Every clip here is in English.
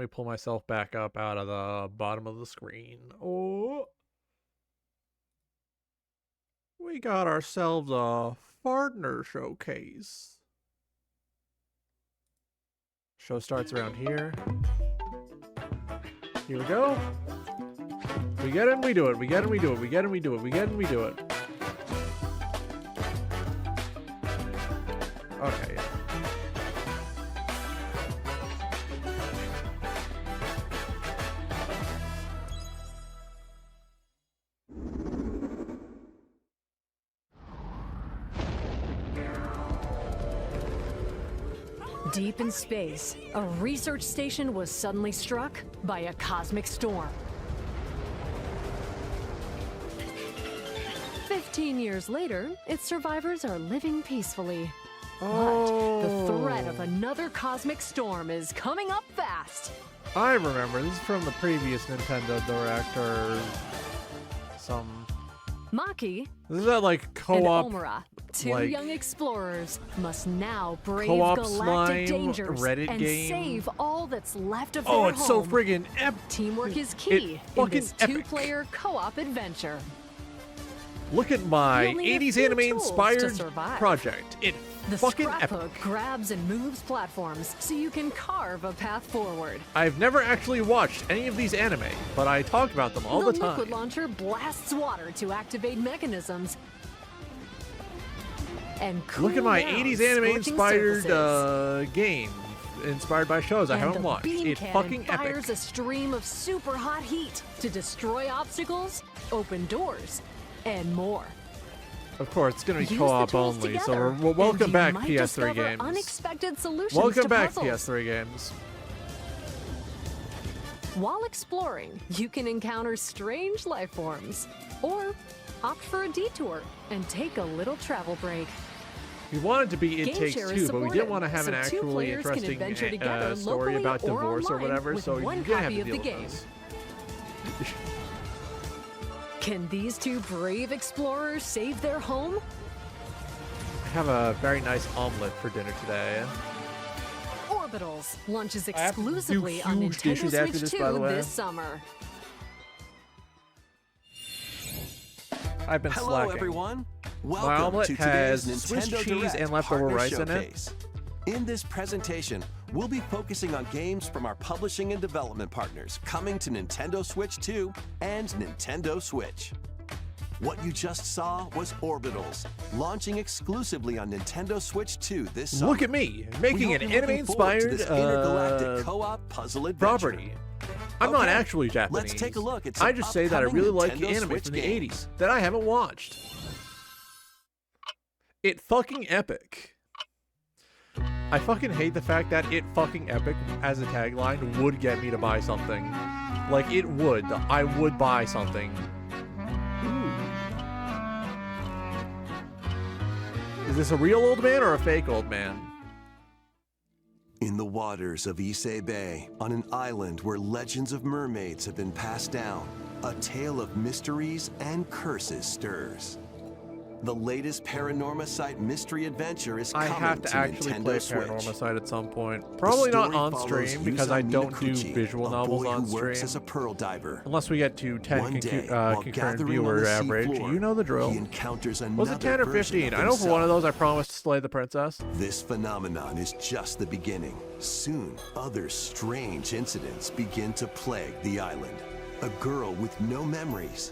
me pull myself back up out of the bottom of the screen. Oh. We got ourselves a partner showcase. Show starts around here. Here we go. We get it and we do it. We get it and we do it. We get it and we do it. We get it and we do it. Okay, yeah. Deep in space, a research station was suddenly struck by a cosmic storm. 15 years later, its survivors are living peacefully. But the threat of another cosmic storm is coming up fast. I remember. This is from the previous Nintendo Direct or some... Maki This is that like co-op... and Omura, two like, young explorers, must now brave co-op galactic slime dangers Reddit and game. save all that's left of their Oh, it's so home. friggin' epic. Teamwork is key in fucking this epic. two-player co-op adventure. Look at my You only have 80s few anime tools to inspired survive. project. It The fucking scrapbook epic. grabs and moves platforms so you can carve a path forward. I've never actually watched any of these anime, but I talk about them all the time. liquid launcher blasts water to activate mechanisms. And cool Look at my down 80s anime scorching inspired surfaces. game inspired by shows I And haven't the watched. beam It's cannon fucking fires epic. a stream of super hot heat to destroy obstacles, open doors, and more. Of course, it's going to be Use the co-op tools only, so together, we're welcome and you back might PS3 discover games. Unexpected solutions Welcome to back puzzles. PS3 games. While exploring, you can encounter strange life forms, or opt for a detour and take a little travel break. We wanted to be It Game Takes share Two, is but we didn't want to have supported, an so two actually players can interesting adventure together story locally about or divorce or online whatever, with so one you're going to have copy to of deal the with game. this. Can these two brave explorers save their home? I have a very nice omelet for dinner today. Orbitals launches I have to do exclusively on huge Nintendo dishes after Switch this, 2 by the way. this summer. I've been Hello, slacking. everyone. My Welcome omelet to has today's Swiss Nintendo cheese Direct and leftover Partner rice in it. Showcase. In this presentation, we'll be focusing on games from our publishing and development partners coming to Nintendo Switch 2 and Nintendo Switch. What you just saw was Orbitals, launching exclusively on Nintendo Switch 2 this summer. Look at me, We making hope an you're looking forward to anime-inspired this intergalactic co-op puzzle adventure. property. I'm not Okay, actually Japanese. let's take a look at some I just say that I upcoming really like Nintendo anime Switch from the games. 80s that I haven't watched. It fucking epic. I fucking hate the fact that it fucking epic as a tagline would get me to buy something. Like, it would. I would buy something. Ooh. Is this a real old man or a fake old man? In the waters of Issei Bay, on an island where legends of mermaids have been passed down, a tale of mysteries and curses stirs. The latest Paranormacite mystery adventure is I coming have to actually Nintendo play Switch. Paranormacite at some point. Probably not The story on follows stream because I Yuzo don't do Minakuchi, visual a novels boy on who works stream. as a pearl diver. Unless we get to 10 One day, while concurrent gathering on viewer the average. seafloor, You know the drill. he encounters another Was it 10 or version 15? of I know for one of himself. those I promised to slay the princess. This phenomenon is just the beginning. Soon, other strange incidents begin to plague the island. A girl with no memories,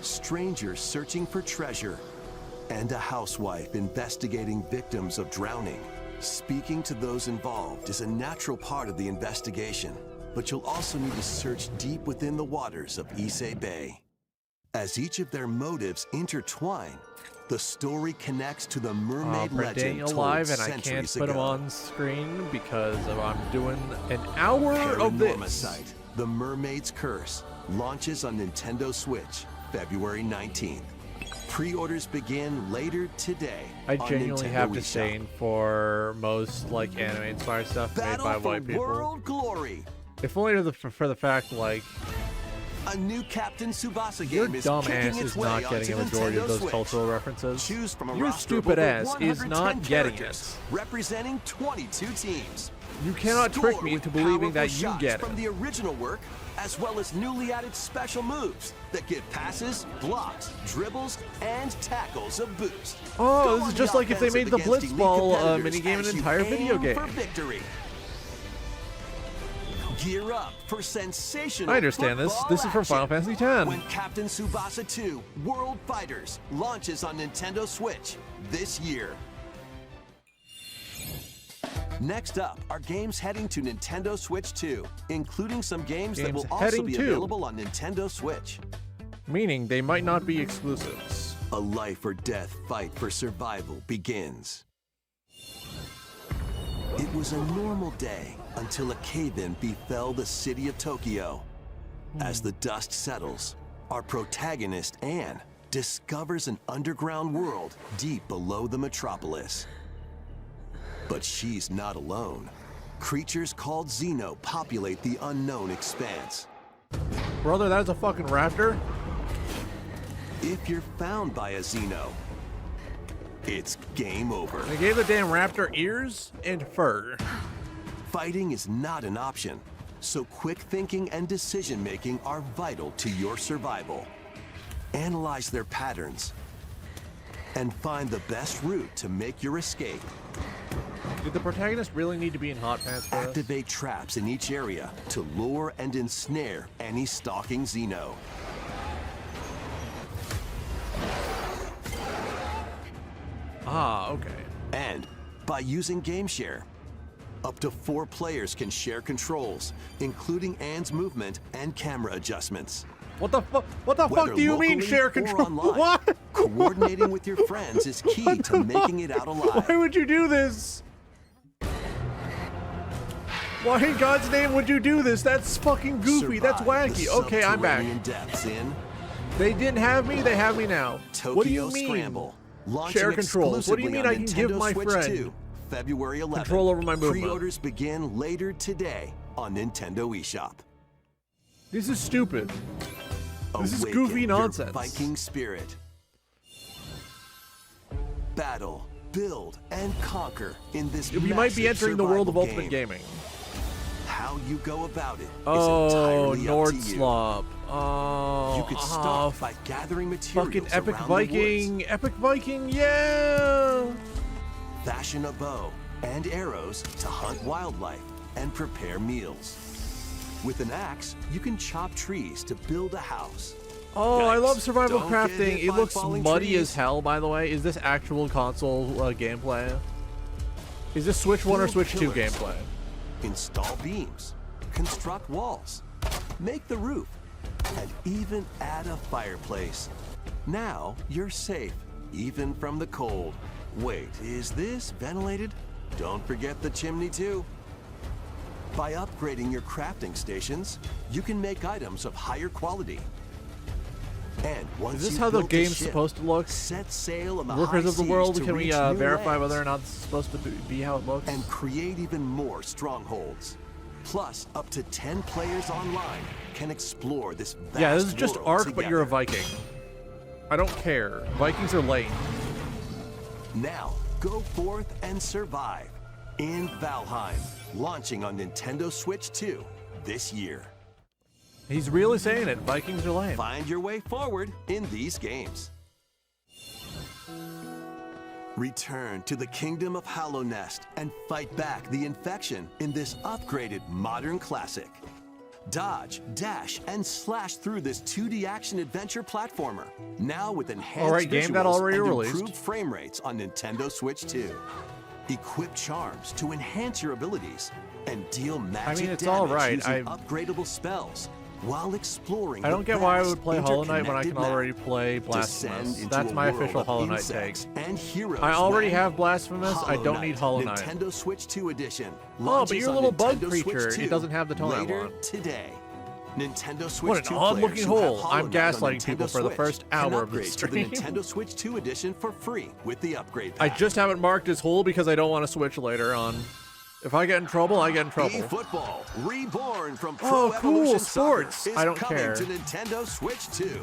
strangers searching for treasure, and a housewife investigating victims of drowning. Speaking to those involved is a natural part of the investigation, but you'll also need to search deep within the waters of Issei Bay. As each of their motives intertwine, the story connects to the mermaid For legend Daniel told live, and I can't centuries put him ago. on screen because I'm doing an hour of this. Paranormacite, The Mermaid's Curse, launches on Nintendo Switch, February 19th. Pre-orders begin later today. I on genuinely Nintendo have eShop. disdain for most like anime-inspired stuff made Battle by for white people. World Glory. If only for the fact like A new Captain Tsubasa your game is dumb kicking ass its is way not getting a onto majority of Nintendo those Switch. cultural references. Choose from a Your roster of stupid over ass is 110 not getting characters, it. representing 22 teams. You cannot trick me into believing that you get from it. the original work, as well as newly added special moves that give passes, blocks, dribbles, and tackles a boost. Oh, Go this on is just like if they made the offensive against Blitzball elite minigame competitors an as entire you video aim game. for victory. Gear up for sensational I understand this. football This is from action Final Fantasy X. when Captain Tsubasa 2 World Fighters launches on Nintendo Switch this year. Next up are games heading to Nintendo Switch 2, including some games that will also heading be to. available on Nintendo Switch. Meaning they might not be exclusives. A life or death fight for survival begins. It was a normal day until a cave-in befell the city of Tokyo. As the dust settles, our protagonist, Anne, discovers an underground world deep below the metropolis. But she's not alone. Creatures called Xeno populate the unknown expanse. Brother, that's a fucking raptor. If you're found by a Xeno, it's game over. They gave the damn raptor ears and fur. Fighting is not an option, so quick thinking and decision making are vital to your survival. Analyze their patterns and find the best route to make your escape. Did the protagonist really need to be in hot pants for this? Activate traps in each area to lure and ensnare any stalking Xeno. Ah, okay. And by using GameShare, up to 4 players can share controls, including Anne's movement and camera adjustments. What the fuck? What the fuck Whether do you mean locally share or control? online, What? coordinating with your friends is key to making it out alive. Why would you do this? Why in God's name would you do this? That's fucking goofy. That's Survive wacky. the Okay, I'm back. subterranean depths in They didn't have me. They have me now. Tokyo What do you mean? Scramble. Launching Share controls. What do you exclusively mean on I can give Nintendo my Switch friend 2, February 11th. control over my movement? Pre-orders begin later today on Nintendo eShop. This is stupid. This is Awaken goofy your nonsense. Viking spirit. Battle, build, and conquer in this We might be massive entering the world of survival Ultimate game. Gaming. How you go about it is Oh, entirely up to you. Nordslop. Oh, You could start by gathering materials fucking Epic around Viking. Epic Viking, yeah! the woods. Fashion a bow and arrows to hunt wildlife and prepare meals. With an axe, you can chop trees to build a house. Oh, I Yikes. love survival Don't get crafting. hit It by looks falling muddy trees. as hell, by the way. Is this actual console gameplay? Is this Switch 1 or Build Switch 2 pillars. gameplay? Install beams, construct walls, make the roof, and even add a fireplace. Now you're safe, even from the cold. Wait, is this ventilated? Don't forget the chimney too. By upgrading your crafting stations, you can make items of higher quality. And once Is this you've how the built a game's ship, supposed to look? set sail on the Workers high of the seas world, to can we reach new verify lands. whether or not this is supposed to be how it looks? And create even more strongholds. Plus, up to 10 players online can explore this vast Yeah, this is just world Ark, but you're a together. Viking. I don't care. Vikings are lame. Now, go forth and survive in Valheim, launching on Nintendo Switch 2 this year. He's really saying it. Vikings are lame. Find your way forward in these games. Return to the kingdom of Hallownest and fight back the infection in this upgraded modern classic. Dodge, dash, and slash through this 2D action adventure platformer. Now with enhanced Alright, game got visuals already and released. improved frame rates on Nintendo Switch 2. Equip charms to enhance your abilities and deal magic it's damage alright. using upgradable spells while exploring. I don't the get why I vast, would play Hollow Knight when I can interconnected map. already play Descend Blasphemous. into That's a my world official of Hollow Knight take. insects and heroes, I already man. have Blasphemous. I Hollow don't need Knight, Hollow Knight. Nintendo Switch 2 edition. Oh, but you're a little bug Nintendo Switch creature. It 2 doesn't have the tone I later want. today. Nintendo Switch What an 2 odd-looking players who have hole. Hollow I'm Knight on gaslighting people Nintendo for the Switch first can hour of upgrade this to the stream. Nintendo Switch 2 edition for free with the upgrade I pack. just haven't marked his hole because I don't want to switch later on. If I get in trouble, I get in trouble. eFootball, reborn from Oh, Pro cool, Evolution sports. Soccer, is I don't coming care. to Nintendo Switch 2.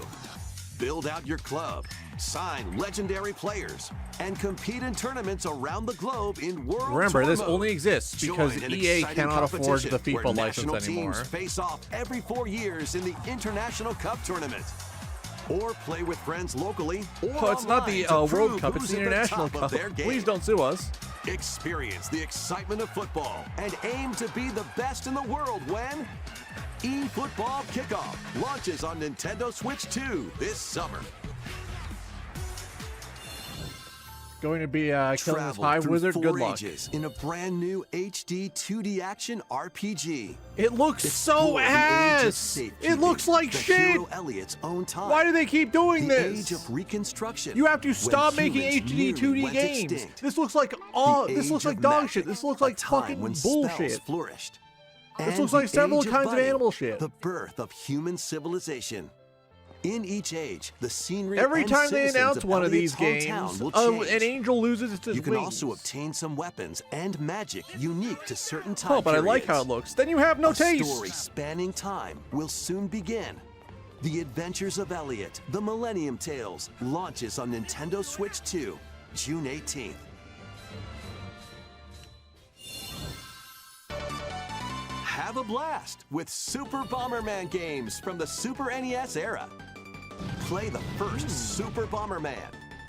Build out your club, sign legendary players, and compete in tournaments around the globe in World Remember, Tour this mode. only exists because Join an EA exciting cannot afford the competition where FIFA national license anymore. teams face off every 4 years in the International Cup tournament. Or play with friends locally or Oh, it's not the online to World prove Cup, it's who's the at International top of Cup. their game. Please don't sue us. Experience the excitement of football and aim to be the best in the world when eFootball Kickoff launches on Nintendo Switch 2 this summer. Going to be killing this Travel high through wizard. 4 Good luck. ages in a brand new HD 2D action RPG. It looks so Explore the age of ass. safekeeping, It looks like the shit. hero Elliot's own time. Why do they keep doing the this? age of reconstruction. You have to when stop making humans HD nearly 2D went games. extinct. This looks like The this age looks like of dog magic, shit. This looks a like time fucking when bullshit. spells flourished. This And looks like the several age of kinds of budding, animal shit. The birth of human civilization. In each age, the scenery Every and time they citizens announce of one of Elliot's these hometown games, will an change. angel loses its You can wings. also obtain some weapons and magic unique to certain time Oh, but I like how it periods. looks. Then you have no A taste. story spanning time will soon begin. The Adventures of Elliot, The Millennium Tales, launches on Nintendo Switch 2, June 18th. Have a blast with Super Bomberman games from the Super NES era. Play the first Super Bomberman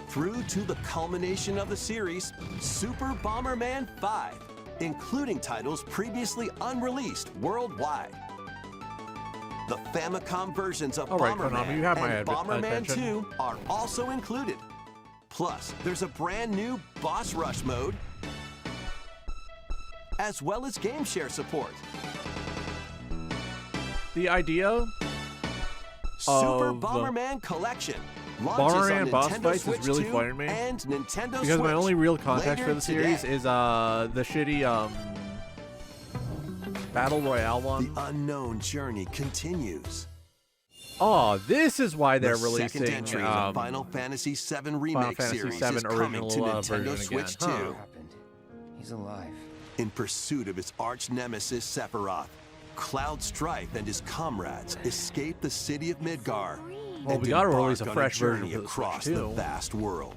through to the culmination of the series, Super Bomberman 5, including titles previously unreleased worldwide. The Famicom versions of All right, Bomberman Konami, you have my and Bomberman attention. 2 are also included. Plus, there's a brand new Boss Rush mode, as well as game share support. The idea Super of Bomberman Collection launches Bomberman on boss Nintendo fights Switch is really 2 fun to me. and Nintendo because Switch my only real context later for the series today. is the shitty Battle Royale one. The unknown journey continues. Oh, this is why they're the releasing second entry in the Final Fantasy VII Remake Fantasy series VII is coming to original, Nintendo version Switch again. 2. Huh. Happened. He's alive. In pursuit of his arch nemesis Sephiroth, Cloud Strife and his comrades escape the city of Midgar. Well, and we gotta embark release a on fresh version journey for the across Switch the too. vast world.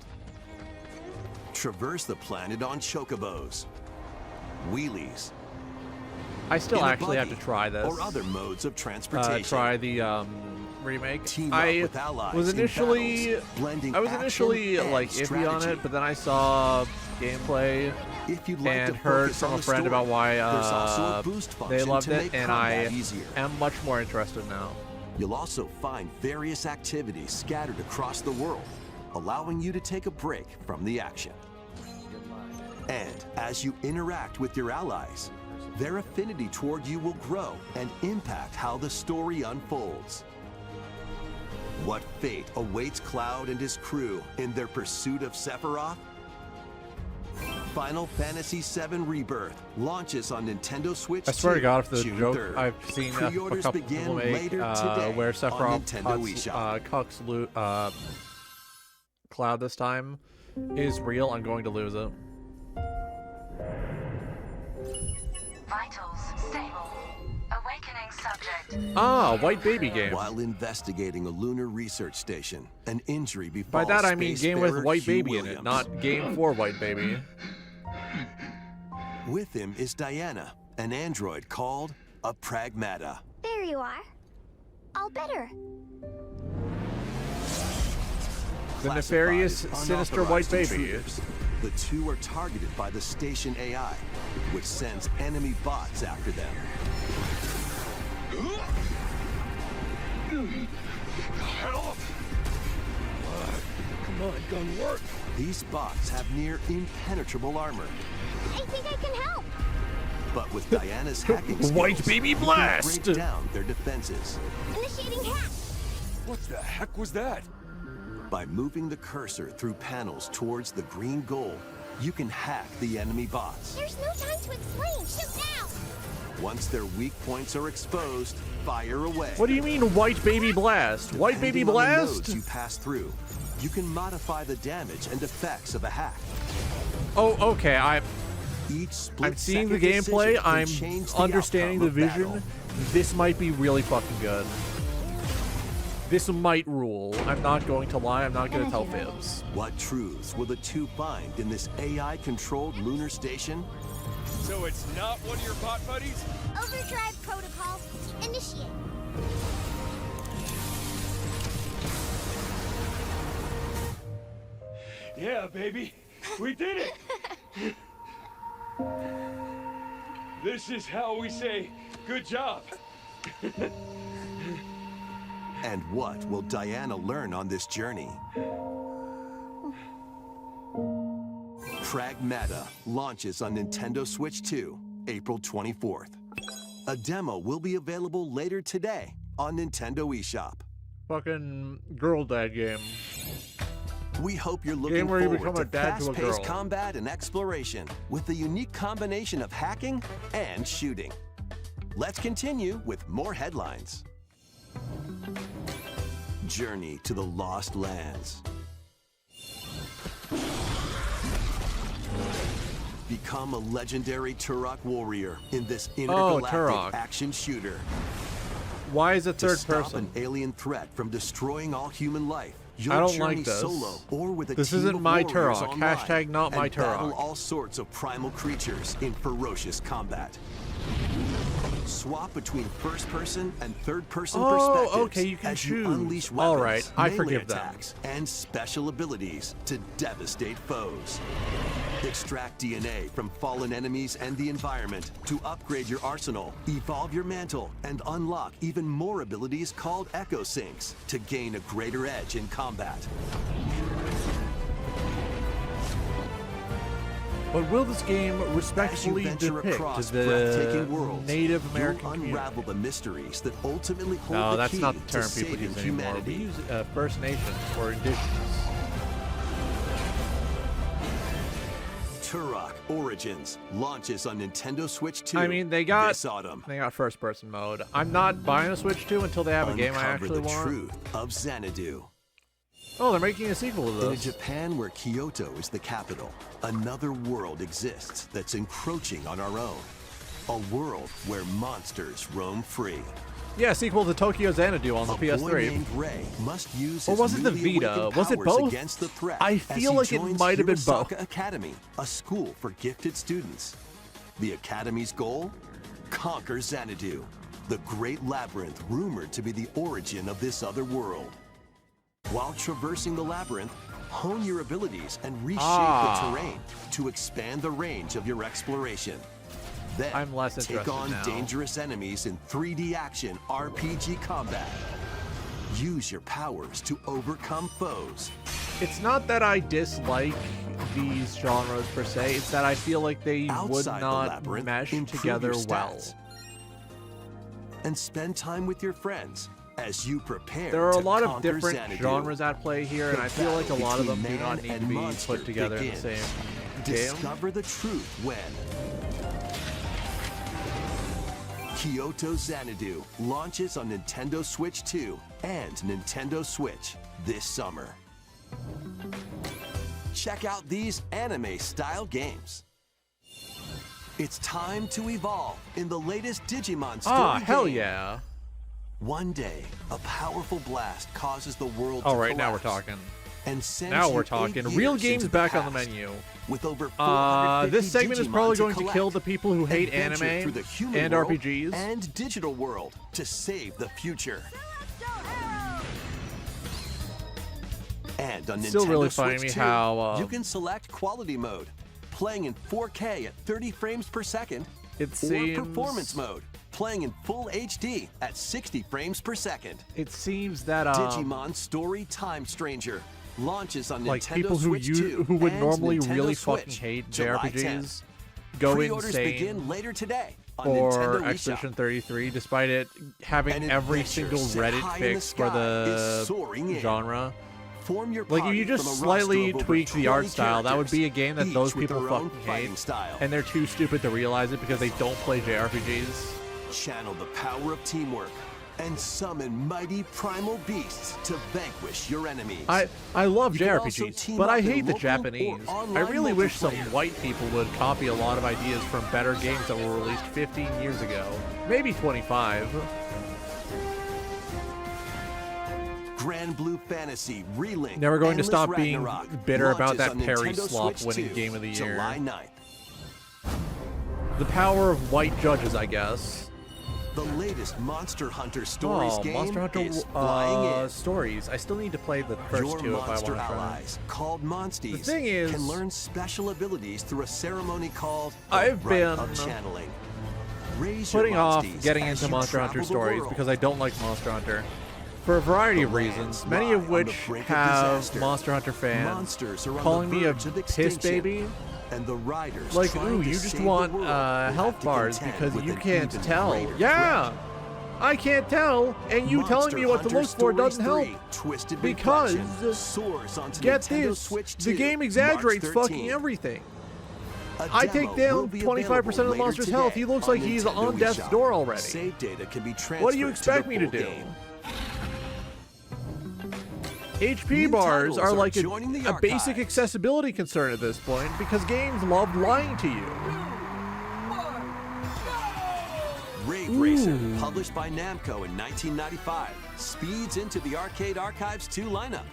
Traverse the planet on chocobos, wheelies, I still in a actually have to buggy, try this. or other modes of transportation. Try the remake. Team up I with allies was in initially battles, blending I was action initially and like iffy on strategy. it, but then I saw gameplay If you'd like and to heard focus from on a the friend story, about why there's also a boost they function loved to it, make and I combat easier. am much more interested now. You'll also find various activities scattered across the world, allowing you to take a break from the action. And as you interact with your allies, their affinity toward you will grow and impact how the story unfolds. What fate awaits Cloud and his crew in their pursuit of Sephiroth? Final Fantasy VII Rebirth launches on Nintendo Switch. I swear to 2, God, if the June joke 3rd. I've seen a Pre-orders couple begin people make later today where on Sephiroth Nintendo eShop. Cloud this time is real, I'm going to lose it. Vitals stable. Awakening subject. Ah, white baby game. While investigating a lunar research station, an injury By befalls that I mean game with spacefarer white Hugh baby in it, Williams. not game for white baby. With him is Diana, an android called a Pragmata. There you are. All better. The nefarious, Classified as sinister white unauthorized baby. intruders. The two are targeted by the station AI, which sends enemy bots after them. Come on, gun work. These bots have near impenetrable armor, I think I can help. but with Diana's hacking skills, White baby you can blast! break down their defenses. Initiating hack. What the heck was that? By moving the cursor through panels towards the green goal, you can hack the enemy bots. There's no time to explain. Shoot now. Once their weak points are exposed, fire away. What do you mean white baby blast? White baby Depending on the blast? nodes you pass through, you can modify the damage and effects of a hack. Oh, okay. Each split I'm seeing the second gameplay. decision can I'm change the understanding the outcome of vision. battle. This might be really fucking good. This might rule. I'm not going to lie. I'm not going to tell Energy level. fibs. What truths will the two find in this AI-controlled lunar station? So it's not one of your bot buddies? Overdrive protocol. Initiate. Yeah, baby. We did it. This is how we say good job. And what will Diana learn on this journey? Pragmata launches on Nintendo Switch 2, April 24th. A demo will be available later today on Nintendo eShop. Fucking girl dad game. We hope you're looking Game where you forward become to a dad to a fast-paced girl. combat and exploration with the unique combination of hacking and shooting. Let's continue with more headlines. Journey to the Lost Lands. Become a legendary Turok warrior in this intergalactic Turok. action shooter. Why is it To third stop person? an alien threat from destroying all human life. You'll I don't journey like this. solo or with a This team isn't of my warriors Turok. online Hashtag not my and battle Turok. all sorts of primal creatures in ferocious combat. Swap between first-person and third-person Oh, perspectives okay, you can as choose. you unleash weapons, All right, I melee forgive them. attacks, and special abilities to devastate foes. Extract DNA from fallen enemies and the environment to upgrade your arsenal, evolve your mantle, and unlock even more abilities called Echo Syncs to gain a greater edge in combat. But will this game As you respectfully venture depict across the breathtaking worlds, Native American you'll community? unravel the mysteries that ultimately hold No, the that's key not the to term people saving use anymore. humanity. We use First Nations or Indigenous. Turok Origins launches on Nintendo Switch 2 I mean, they got this autumn. first-person mode. I'm not buying a Switch 2 until they have a game I Uncover actually the want. truth of Xanadu. Oh, they're making a sequel to In a this. Japan where Kyoto is the capital, another world exists that's encroaching on our own. A world where monsters roam free. Yeah, sequel to Tokyo Xanadu on the A boy PS3. named Ray must use Or his was it the newly Vita? awakened Was it powers both? against the threat I as feel he like it joins might have been both. Hirosaka Academy, a school for gifted students. The Academy's goal? Conquer Xanadu, the great labyrinth rumored to be the origin of this other world. While traversing the labyrinth, hone your abilities and reshape the terrain to expand the range of your exploration. Then, I'm less take interested on now. dangerous enemies in 3D action RPG combat. Use your powers to overcome foes. It's not that I dislike these genres per se, it's that I feel like they would Outside the not labyrinth, mesh improve together your well. stats. And spend time with your friends as you prepare There are a to lot of conquer different Xanadu. genres at play here, and The I feel like a battle lot of them between do not man need to and be monster put together in the begins. same game. Discover the truth when Kyoto Xanadu launches on Nintendo Switch 2 and Nintendo Switch this summer. Check out these anime-style games. It's time to evolve in the latest Digimon story Ah, hell game. yeah. One day, a powerful blast causes the world All to right, now we're collapse talking. and sends Now you we're 8 talking. years Real into games the back on the past. menu. With over 450 This segment is Digimon probably going to collect. kill the people who hate Adventure anime through the human and world RPGs. and digital world to save the future. And on Still Nintendo really Switch finding me 2, how, you can select quality mode, playing in 4K at 30 frames per second, It or seems performance mode, playing in full HD at 60 frames per second. It seems that Digimon Story Time Stranger launches on like Nintendo people Switch 2 who would and normally Nintendo really Switch, fucking hate July JRPGs 10th. go Pre-orders insane begin later today on for Nintendo Expedition eShop. 33, despite it having An every adventure single set Reddit high in the fix for sky is the soaring in. genre. Form your Like, if you party just from a roster slightly of over tweak the art 20 style, that would be a game that each those with people their own fucking fighting hate, style. and they're too stupid to realize it because they don't play JRPGs. Channel the power of teamwork and summon mighty primal beasts to vanquish your enemies. I love You can also JRPGs, team but up I in hate the local or Japanese. I online really wish some multiplayer. white people would copy a lot of ideas from better games that were released 15 years ago. Maybe 25. Grand Blue Fantasy Relink. Never going to Endless stop being Ragnarok bitter about launches that on Perry Nintendo slop Switch winning 2, Game of the Year. July 9th. The power of white judges, I guess. The latest Monster Hunter Stories game Monster Hunter is flying in. Stories. I still need to play the first Your two if I want monster to try. allies, called Monsties, The thing is, can learn special abilities through a ceremony called I've the Rite been of Channeling. Raise your putting off Monsties getting as into you Monster Hunter travel the Stories world. because I don't like Monster Hunter. For a variety The of reasons, lands many lie of on the which brink of have disaster. Monster Hunter fans Monsters are on calling the me a verge of piss extinction, baby. and the riders Like, trying ooh, to you just save the want world will have health to bars contend because with you an can't even tell. greater Yeah! threat. I can't tell, and you telling Monster me what to Hunter look for doesn't Stories help. 3, Twisted Because, Reflection soars onto get Nintendo this, Switch the 2, game March exaggerates 13. fucking everything. A I demo take will down be 25% of the available monster's later health. today He looks on like he's Nintendo on death's eShop. door already. Save data can be transferred What do you to expect the me to full do? game. HP New bars titles are are like joining the a basic archives. accessibility concern at this point because games love lying to you. Rave Racer, published by Namco in 1995, speeds into the Arcade Archives 2 lineup.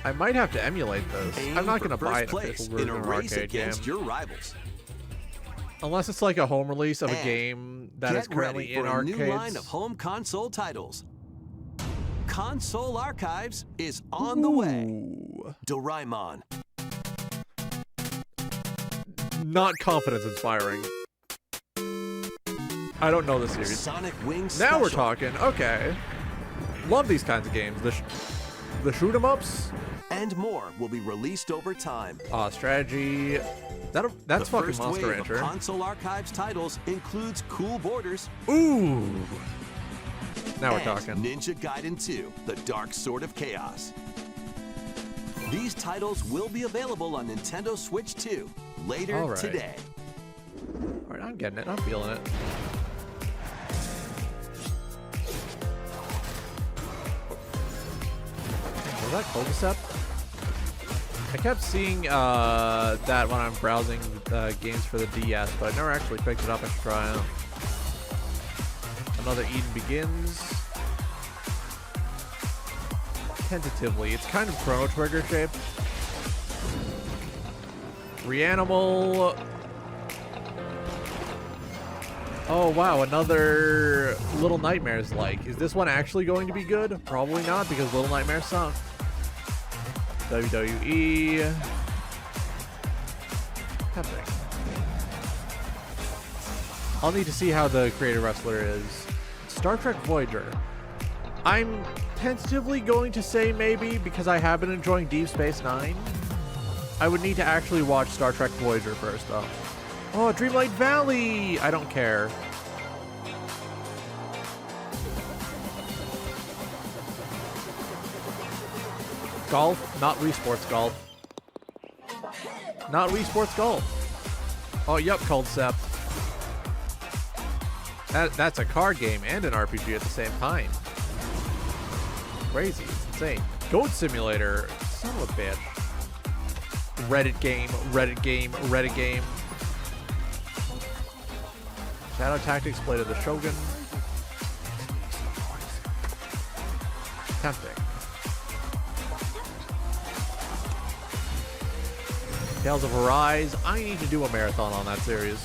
I might have to emulate this. Aim I'm not for going to buy first an place official in version a of an race arcade game. against your rivals. Unless it's like a home release of a And game that is Get currently ready in for a arcades. new line of home console titles. Console Archives is on the way. Ooh. Doraemon, Not confidence inspiring. I don't know the series. Sonic Wings Now we're Special, talking. Okay. Love these kinds of games. The shoot 'em ups. and more will be released over time. Strategy. That's The fucking first Monster wave of Rancher. Console Archives titles includes Cool Borders Ooh. Now we're and talking. Ninja Gaiden 2, The Dark Sword of Chaos. These titles will be available on Nintendo Switch 2 later All right. today. All right, I'm getting it. I'm feeling it. Was that Cul-de-sac? I kept seeing that when I'm browsing games for the DS, but I never actually picked it up and tried it. Another Eden Begins. Tentatively. It's kind of Chrono Trigger shaped. Reanimal. Oh wow, another Little Nightmares like. Is this one actually going to be good? Probably not, because Little Nightmares sunk. WWE. Epic. I'll need to see how the creative wrestler is. Star Trek Voyager. I'm tentatively going to say maybe because I have been enjoying Deep Space Nine. I would need to actually watch Star Trek Voyager first, though. Oh, Dreamlight Valley! I don't care. Golf? Not Wii Sports Golf. Not Wii Sports Golf. Oh, yep, called Sep. That's a card game and an RPG at the same time. Crazy. It's insane. Goat Simulator. Son of a bitch. Reddit game, Reddit game, Reddit game. Shadow Tactics, Blade of the Shogun. Tempting. Tales of Arise. I need to do a marathon on that series.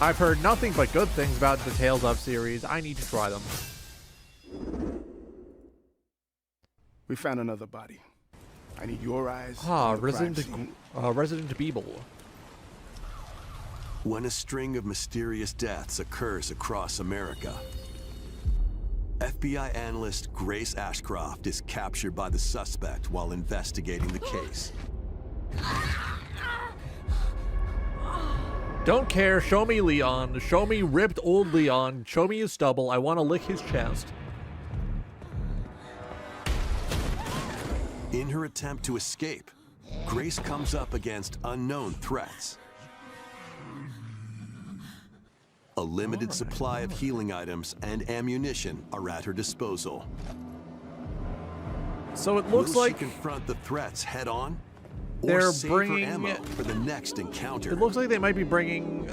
I've heard nothing but good things about the Tales of series. I need to try them. We found another body. I need your eyes. Ah, on the crime Resident scene. Beeble. When a string of mysterious deaths occurs across America, FBI analyst Grace Ashcroft is captured by the suspect while investigating the case. Don't care. Show me Leon. Show me ripped old Leon. Show me his stubble. I want to lick his chest. In her attempt to escape, Grace comes up against unknown threats. A limited supply of healing items and ammunition are at her disposal. So it looks Will like she confront the threats head on, or they're save bringing. her ammo for the next encounter? It looks like they might be bringing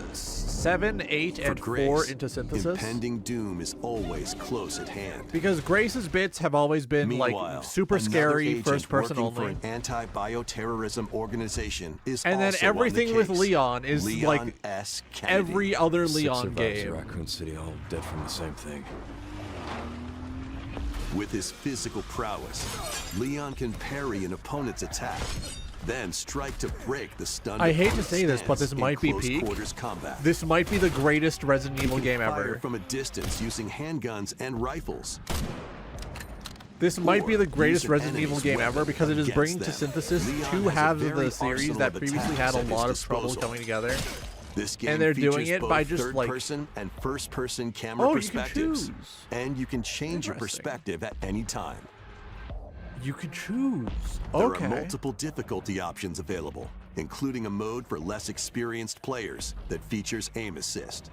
7, 8, For and 4 Grace, into synthesis. impending doom is always close at hand. Because Grace's bits have always been Meanwhile, like super another scary, agent first person working for only. an anti-bioterrorism organization is And then also on the everything with case. Leon is Leon like S. Kennedy. every other 6 Leon survivors game. of Raccoon City, all dead from the same thing. With his physical prowess, Leon can parry an opponent's attack, then strike to break the stunned I hate to opponent's say this, but this stance in might be close peak. quarters combat. This might be the greatest Resident He Evil can game fire ever. from a distance using handguns and rifles. This might be Or the greatest use an Resident Evil enemy's game ever weapon because it is against bringing to them. synthesis Leon two has a halves of very the series arsenal that of previously attacks had a at his lot of trouble disposal. coming together. This game And they're doing features it both by just, like- third-person and first-person camera Oh, you can perspectives, choose. and you can change your Interesting. perspective at any time. You can choose. There Okay. are multiple difficulty options available, including a mode for less experienced players that features aim assist.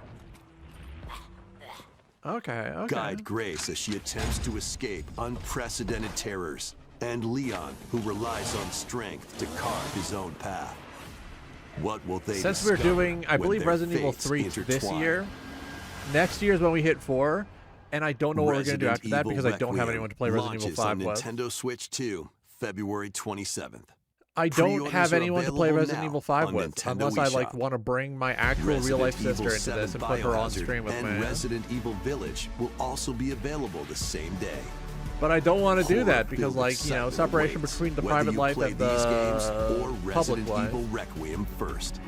Okay. Guide Grace as she attempts to escape unprecedented terrors, and Leon, who relies on strength to carve his own path. What will they Since we're discover doing, I when believe, their Resident Evil fates 3 this intertwine? year, next year is when we hit 4, and I don't know what we're going to do Resident after that Evil because I don't have Requiem anyone to play Resident Evil launches 5 on with. Nintendo Switch 2, February 27th. I don't Pre-orders have are anyone to play available Resident now Evil 5 on with, Nintendo unless I like eShop. want to bring my actual real life Resident Evil sister into 7 this and put her on Biohazard stream with and me. Resident Evil Village will also be available the same day. But I don't want to do Horror that because, filled like, you know, excitement separation awaits, between the whether private you life play and these games the or public Resident life. Evil Requiem first.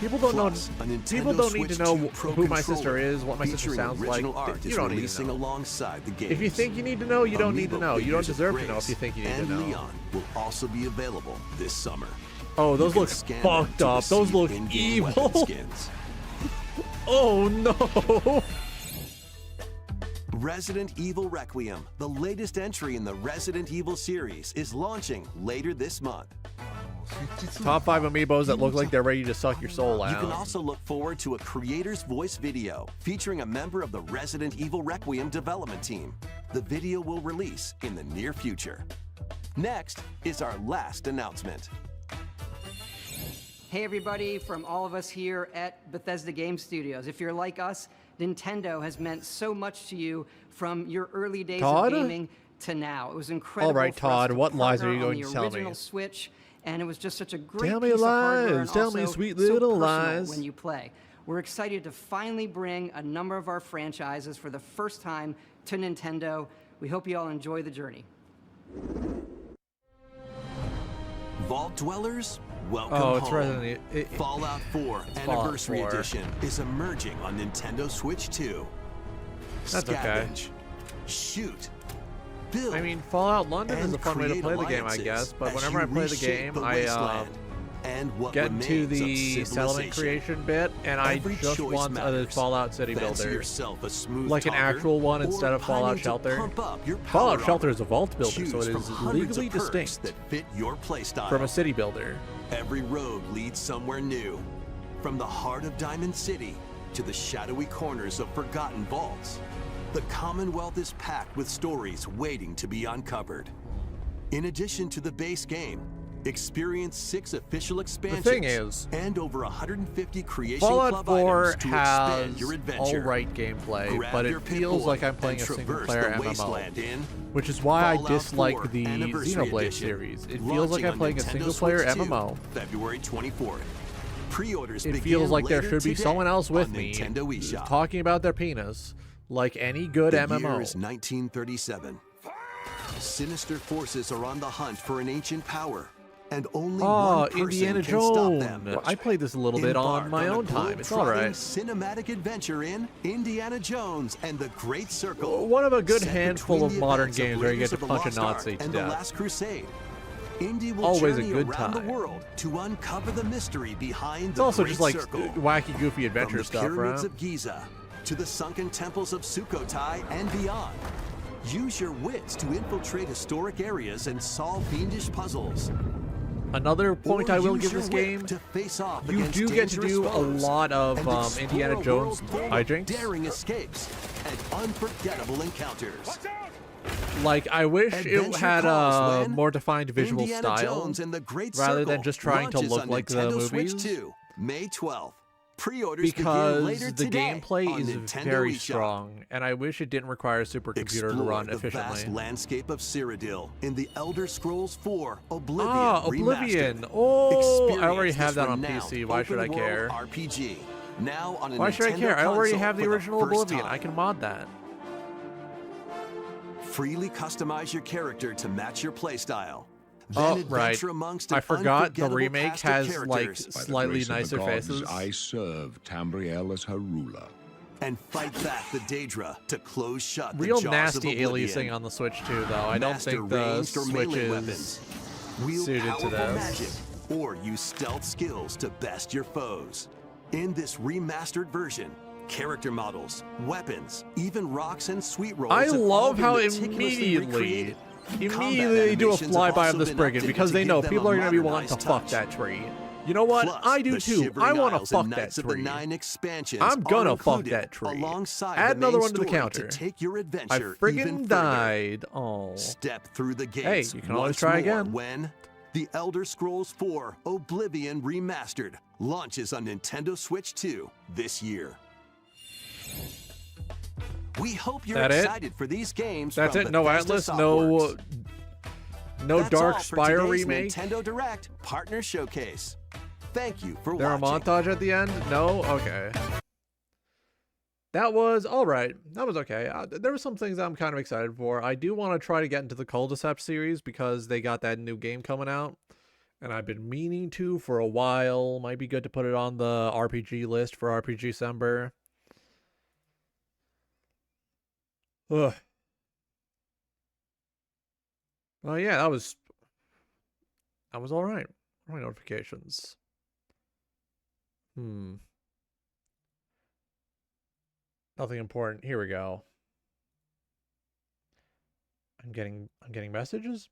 People don't Plus, a know. Nintendo People don't need to Switch know 2 Pro who my controller sister is, what my sister featuring sounds like. original art You is don't need to releasing know. alongside the game. If you think you need to know, you don't need to know. You don't deserve to know if you think you need to and know. Leon will also be available this summer. Oh, those You can look scan them fucked to up. Those receive look in-game weapon evil. skins. Oh no! Resident Evil Requiem, the latest entry in the Resident Evil series, is launching later this month. Top 5 amiibos that look like they're ready to suck your soul You can out. also look forward to a creator's voice video featuring a member of the Resident Evil Requiem development team. The video will release in the near future. Next is our last announcement. Hey everybody, from all of us here at Bethesda Game Studios. If you're like us, Nintendo has meant so much to you from your early days Todd? of gaming to now. It was incredible. All right, for us Todd, to what lies are you partner on going the to tell me? original Switch, and it was just such a great Tell me piece of hardware lies, and tell me also sweet so little personal lies. when you play. We're excited to finally bring a number of our franchises for the first time to Nintendo. We hope you all enjoy the journey. Vault Dwellers, welcome Oh, it's home. Resident Evil. Fallout 4 Fallout Anniversary 4. Edition is emerging on Nintendo Switch 2. That's okay. Scavenge, shoot, build, I mean, Fallout London is and a fun way to create play the game, I alliances guess. But as whenever you I play the reshape game, the I wasteland and what get into remains of the settlement civilization. creation bit, and I Every just choice want a matters. Fallout City Fancy builder. yourself a smooth Like an talker, actual one or instead of Fallout planning to Shelter. pump up your Fallout power Shelter armor. is a vault builder, Choose so it from is hundreds legally of perks distinct that fit your playstyle. from a city builder. Every road leads somewhere new. From the heart of Diamond City to the shadowy corners of forgotten vaults, the Commonwealth is packed with stories waiting to be uncovered. In addition to the base game, experience 6 official expansions thing is, and over 150 Creation Fallout Club 4 items to expand has your adventure. alright gameplay, Grab but your it feels Pip-Boy like I'm playing and a traverse single-player the MMO, wasteland in which is why I Fallout dislike 4 the Anniversary Xenoblade Edition, series. It feels launching like I'm on playing a Nintendo single-player Switch 2, MMO. February 24th. Pre-orders It begin feels like there later should be today someone else with on me Nintendo eShop. talking about their penis, like any good The MMO. year is 1937. Sinister forces are on the hunt for an ancient power, and only Oh, one person Indiana can stop Jones. them. I played this a little bit on Embark my a own time. It's all globe-trotting right. Cinematic adventure in Indiana Jones and the Great Circle. One of a good Set handful between of the modern events of games where you get Raiders to of the punch a Lost Nazi Ark to and the death. Last Crusade. Indy will Always a journey good around time. the world to uncover the mystery behind It's the also Great just like Circle. wacky, goofy adventure From the stuff, pyramids right? of Giza to the sunken temples of Sukhothai and beyond. Use your wits to infiltrate historic areas and solve fiendish puzzles. Another point Or I will use give your this wit game, to face off you against do get to dangerous do a foes lot of and explore Indiana a Jones world full of hijinks. daring escapes and unforgettable encounters. Like, I wish it Adventure had calls a when more defined visual Indiana style, Jones and the Great rather Circle than just trying to launches look on like the Nintendo Switch movies. 2, May 12th. Pre-orders begin because later the today gameplay on is Nintendo very eShop. strong, and I wish it didn't require a supercomputer to Explore run the efficiently. vast landscape of Cyrodiil in The Elder Scrolls 4 Oblivion Oblivion. Remastered. Oh, I already Experience have this that on renowned PC. Why should I open-world care? RPG. Now on a Why should I Nintendo care? I already console have the for original first Oblivion. time. I can mod that. Freely customize your character to match your playstyle. Oh, Then right. adventure amongst I an forgot the unforgettable remake cast of has like characters. By the slightly grace of the nicer gods, faces. I serve Tamriel as her ruler. And fight back the Daedra to close shut Real the jaws nasty of aliasing Oblivion. on the Switch too, though. I don't Master think the ranged or Switch melee is weapons. Wield suited to powerful this. magic, or use stealth skills to best your foes. In this remastered version, character models, weapons, even rocks and sweet rolls I have all love been how meticulously recreated. immediately they do a animations have flyby also of this been brigand updated because to they give know them people a are going to be wanting to modernized fuck touch. that tree. You know what? Plus, I do the too. Shivering I want to Isles fuck and that Knights of the tree. Nine expansions I'm are gonna fuck included that tree. alongside Add the main another one to the story counter. to take your I adventure even friggin' further. died. Oh. Step through the gates. you can always once try more again. When The Elder Scrolls 4 Oblivion Remastered launches on Nintendo Switch 2 this year. We hope you're That it? excited for these games. That's from it. No Bethesda Atlas. Softworks. No That's Dark all for Spire today's remake. Nintendo Direct Partner Showcase. Thank you for There a watching. montage at the end? No? Okay. That was alright. That was okay. There were some things I'm kind of excited for. I do want to try to get into the Cul-de-Sac series because they got that new game coming out. And I've been meaning to for a while. Might be good to put it on the RPG list for RPG December. Ugh. Oh yeah, that was alright. My notifications. Nothing important. Here we go. I'm getting messages?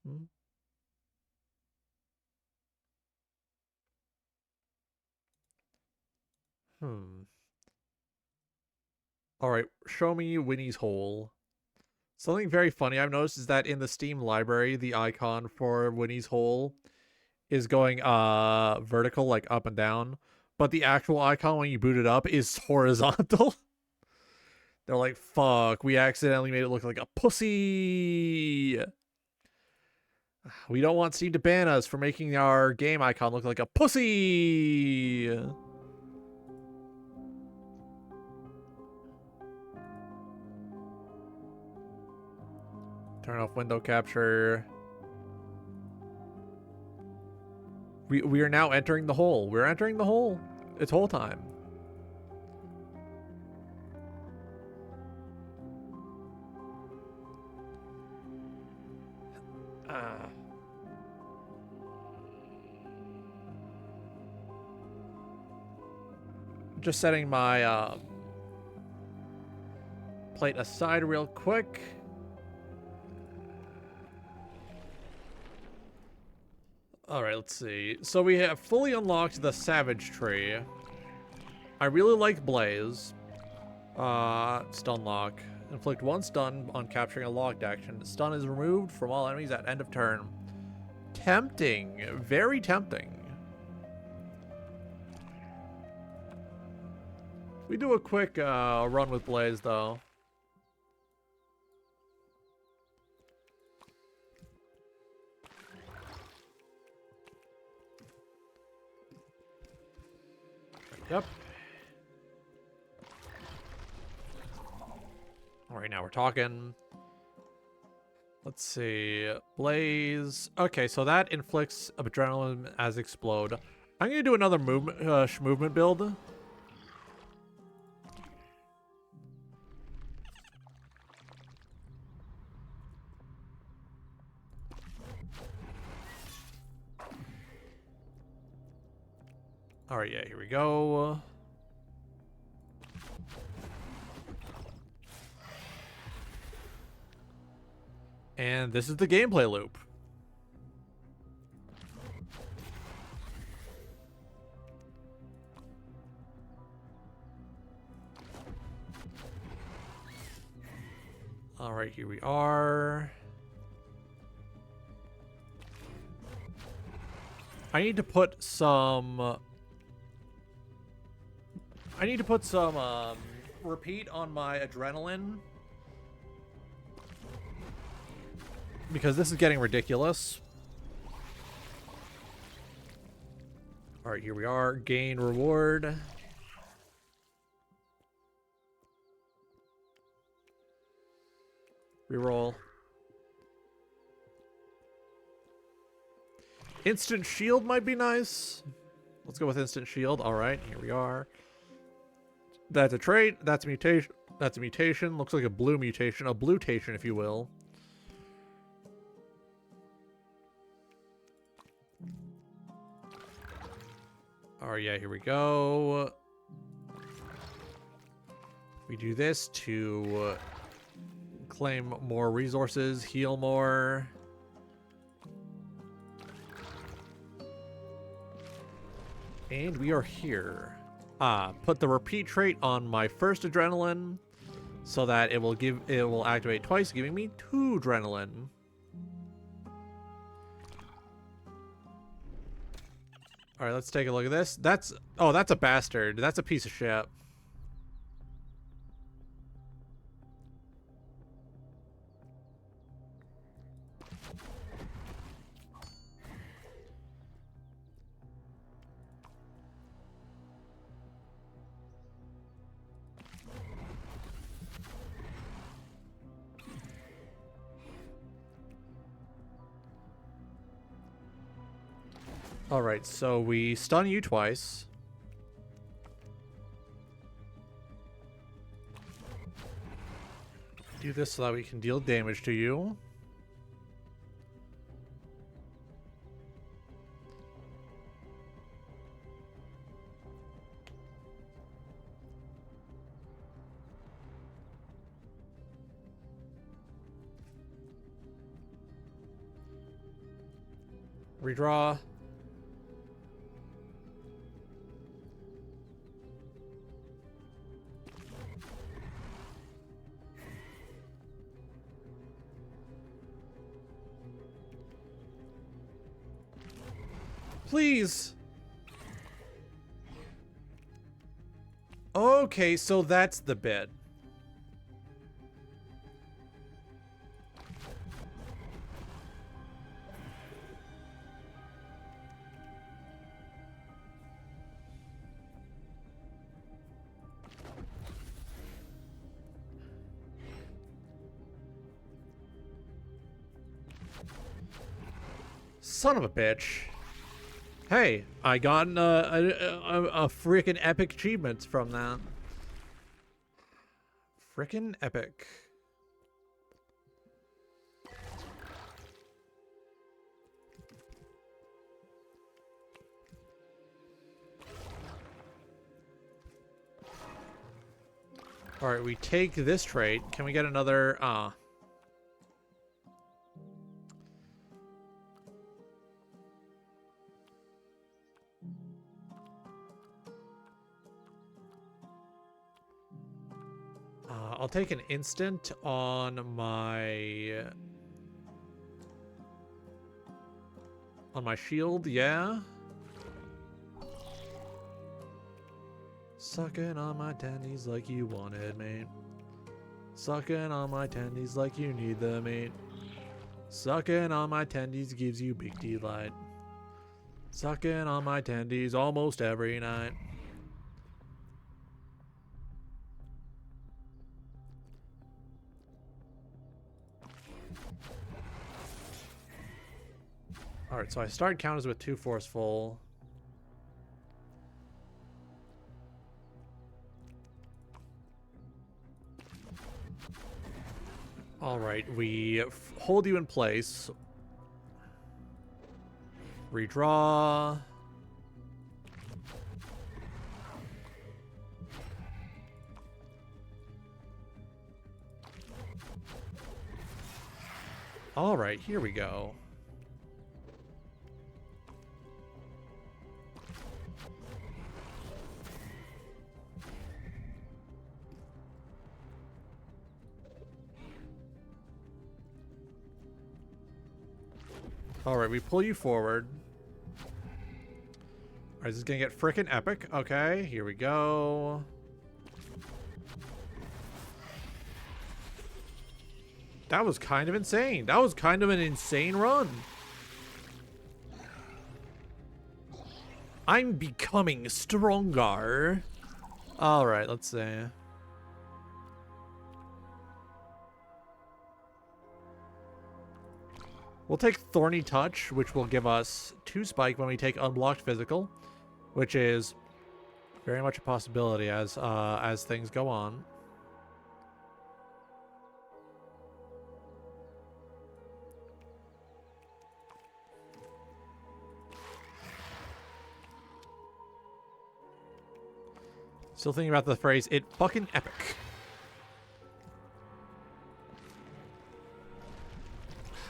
Alright, show me Winnie's hole. Something very funny I've noticed is that in the Steam library, the icon for Winnie's hole is going vertical, like up and down. But the actual icon when you boot it up is horizontal. They're like, fuck, we accidentally made it look like a pussy. We don't want Steam to ban us for making our game icon look like a pussy. Turn off window capture. We are now entering the hole. We're entering the hole. It's hole time. Just setting my plate aside real quick. Alright, let's see. So we have fully unlocked the Savage Tree. I really like Blaze. Stun lock. Inflict one stun on capturing a locked action. Stun is removed from all enemies at end of turn. Tempting. Very tempting. We do a quick run with Blaze, though. Yep. Alright, now we're talking. Let's see. Blaze. Okay, so that inflicts adrenaline as explode. I'm going to do another movement build. Alright, yeah, here we go. And this is the gameplay loop. Alright, here we are. I need to put some I need to put some repeat on my adrenaline. Because this is getting ridiculous. Alright, here we are. Gain reward. Reroll. Instant shield might be nice. Let's go with instant shield. Alright, here we are. That's a trait. That's a mutation. That's a mutation. Looks like a blue mutation. A bluetation, if you will. Alright, yeah, here we go. We do this to claim more resources, heal more. And we are here. Put the repeat trait on my first adrenaline so that it will activate twice, giving me 2 adrenaline. All right, let's take a look at this. That's a bastard. That's a piece of shit. Alright, so we stun you twice. Do this so that we can deal damage to you. Redraw. Please. Okay, so that's the bit. Son of a bitch. Hey, I got a freaking epic achievement from that. Freaking epic. Alright, we take this trait. Can we get another... I'll take an instant on my shield, yeah. Sucking on my tendies like you wanted, mate. Sucking on my tendies like you need the meat. Sucking on my tendies gives you big delight. Sucking on my tendies almost every night. Alright, so I start counters with 2 forceful. Alright, we hold you in place. Redraw. Alright, here we go. Alright, we pull you forward. Alright, this is gonna get frickin' epic. Okay, here we go. That was kind of insane. That was kind of an insane run. I'm becoming stronger. Alright, let's see. We'll take Thorny Touch, which will give us 2 spike when we take Unblocked Physical, which is very much a possibility as things go on. Still thinking about the phrase, it fucking epic.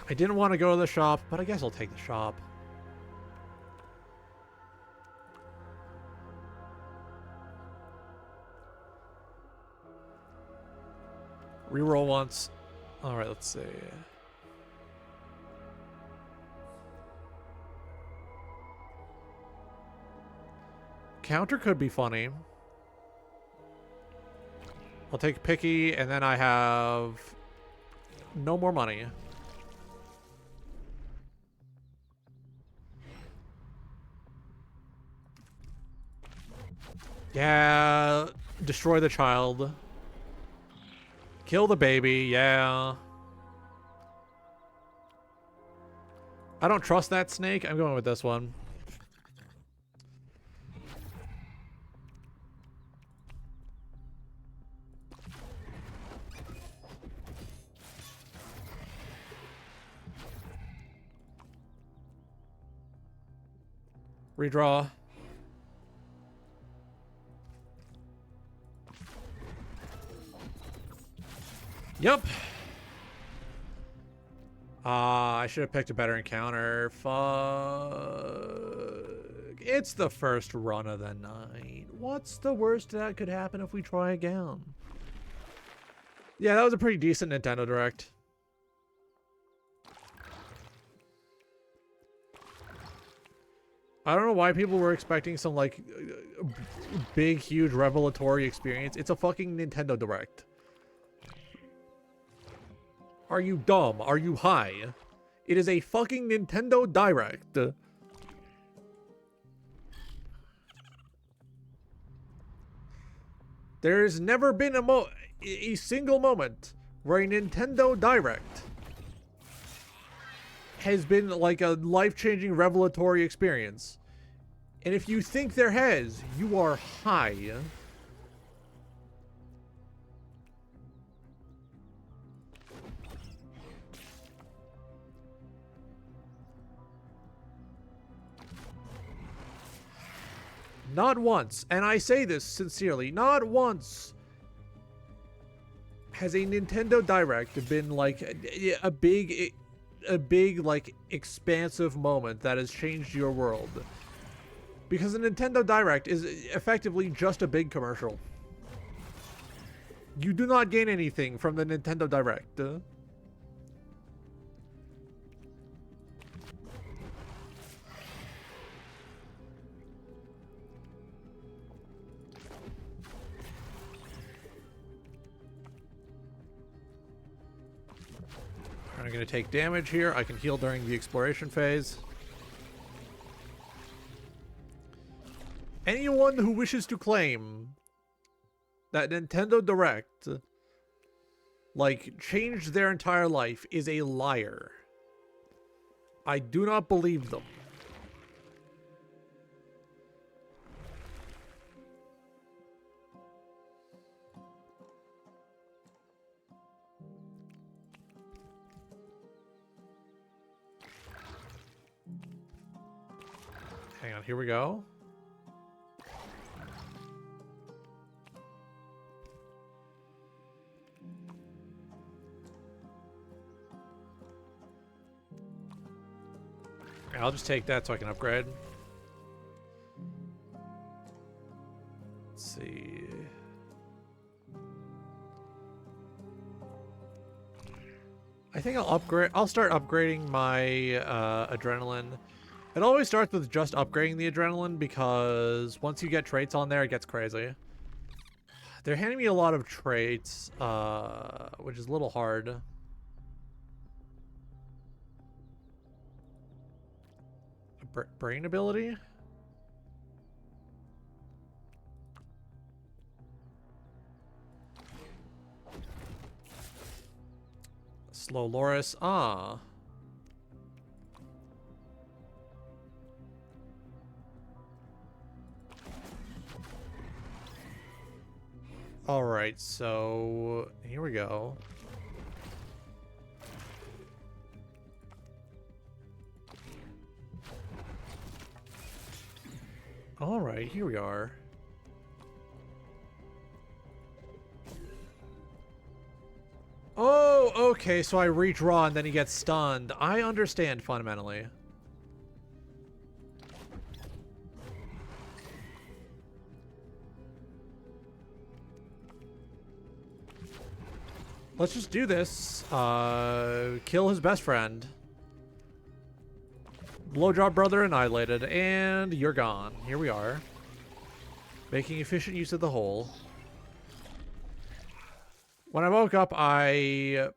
I didn't want to go to the shop, but I guess I'll take the shop. Reroll once. Alright, let's see. Counter could be funny. I'll take Picky, and then I have no more money. Yeah, destroy the child. Kill the baby, yeah. I don't trust that snake. I'm going with this one. Redraw. Yep. I should have picked a better encounter. Fuck. It's the first run of the night. What's the worst that could happen if we try again? Yeah, that was a pretty decent Nintendo Direct. I don't know why people were expecting some, like, big, huge, revelatory experience. It's a fucking Nintendo Direct. Are you dumb? Are you high? It is a fucking Nintendo Direct. There's never been a single moment where a Nintendo Direct has been like a life-changing revelatory experience. And if you think there has, you are high. Not once, and I say this sincerely, not once has a Nintendo Direct been like a big like expansive moment that has changed your world. Because a Nintendo Direct is effectively just a big commercial. You do not gain anything from the Nintendo Direct. I'm going to take damage here. I can heal during the exploration phase. Anyone who wishes to claim that Nintendo Direct, like, changed their entire life is a liar. I do not believe them. Hang on, here we go. I'll just take that so I can upgrade. Let's see. I think I'll upgrade. I'll start upgrading my adrenaline It always starts with just upgrading the adrenaline because once you get traits on there, it gets crazy. They're handing me a lot of traits, which is a little hard. Brain ability? Slow Loris. Ah. Alright, so here we go. Alright, here we are. Oh, okay, so I redraw and then he gets stunned. I understand fundamentally. Let's just do this. Kill his best friend. Blowjob brother annihilated, and you're gone. Here we are. Making efficient use of the hole. When I woke up, I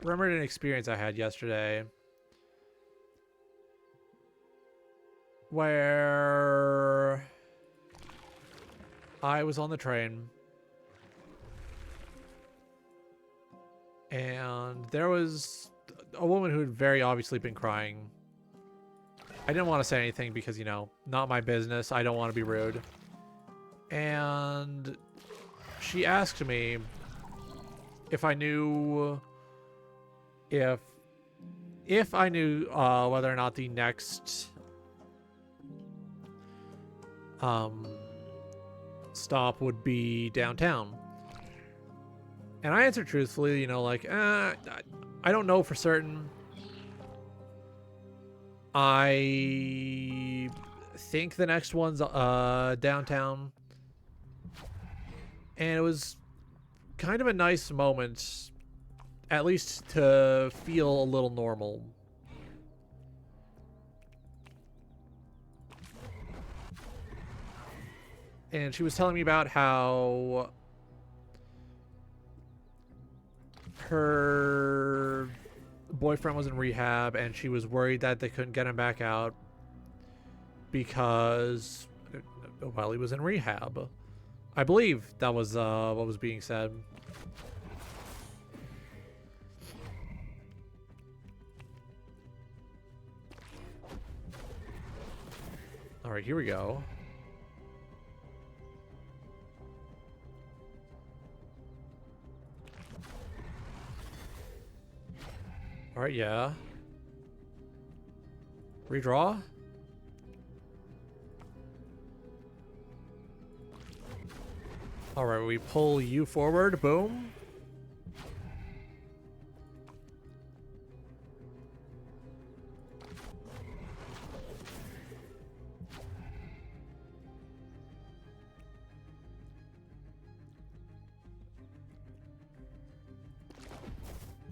remembered an experience I had yesterday. Where I was on the train. And there was a woman who had very obviously been crying. I didn't want to say anything because, you know, not my business. I don't want to be rude. And she asked me if I knew if I knew whether or not the next stop would be downtown. And I answered truthfully, you know, like, I don't know for certain. I think the next one's downtown. And it was kind of a nice moment, at least to feel a little normal. And she was telling me about how her boyfriend was in rehab and she was worried that they couldn't get him back out because while he was in rehab. I believe that was what was being said. All right, here we go. All right, yeah. Redraw. All right, we pull you forward. Boom.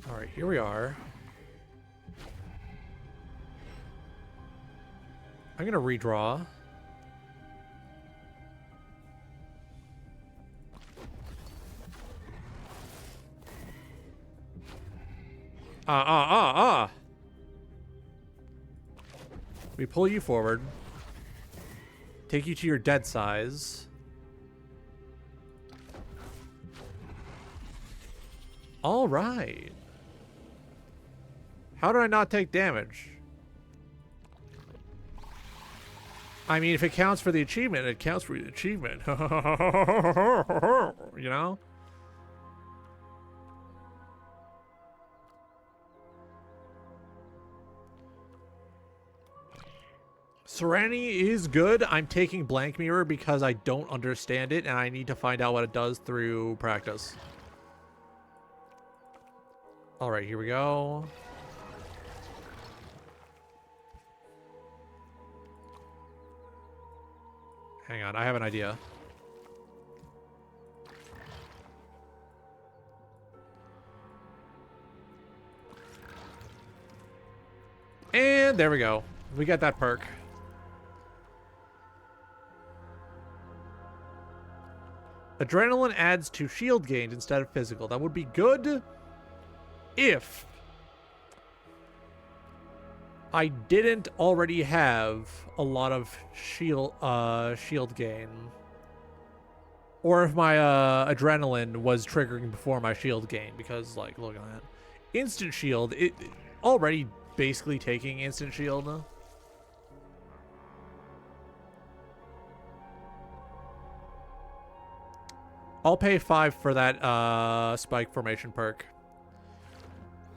All right, here we are. I'm gonna redraw. We pull you forward. Take you to your dead size. All right. How did I not take damage? I mean, if it counts for the achievement, it counts for the achievement. You know? Serenity is good. I'm taking Blank Mirror because I don't understand it and I need to find out what it does through practice. All right, here we go. Hang on, I have an idea. And there we go. We got that perk. Adrenaline adds to shield gains instead of physical. That would be good if I didn't already have a lot of shield gain. Or if my adrenaline was triggering before my shield gain. Because, like, look at that. Instant shield, it already basically taking instant shield. I'll pay 5 for that spike formation perk.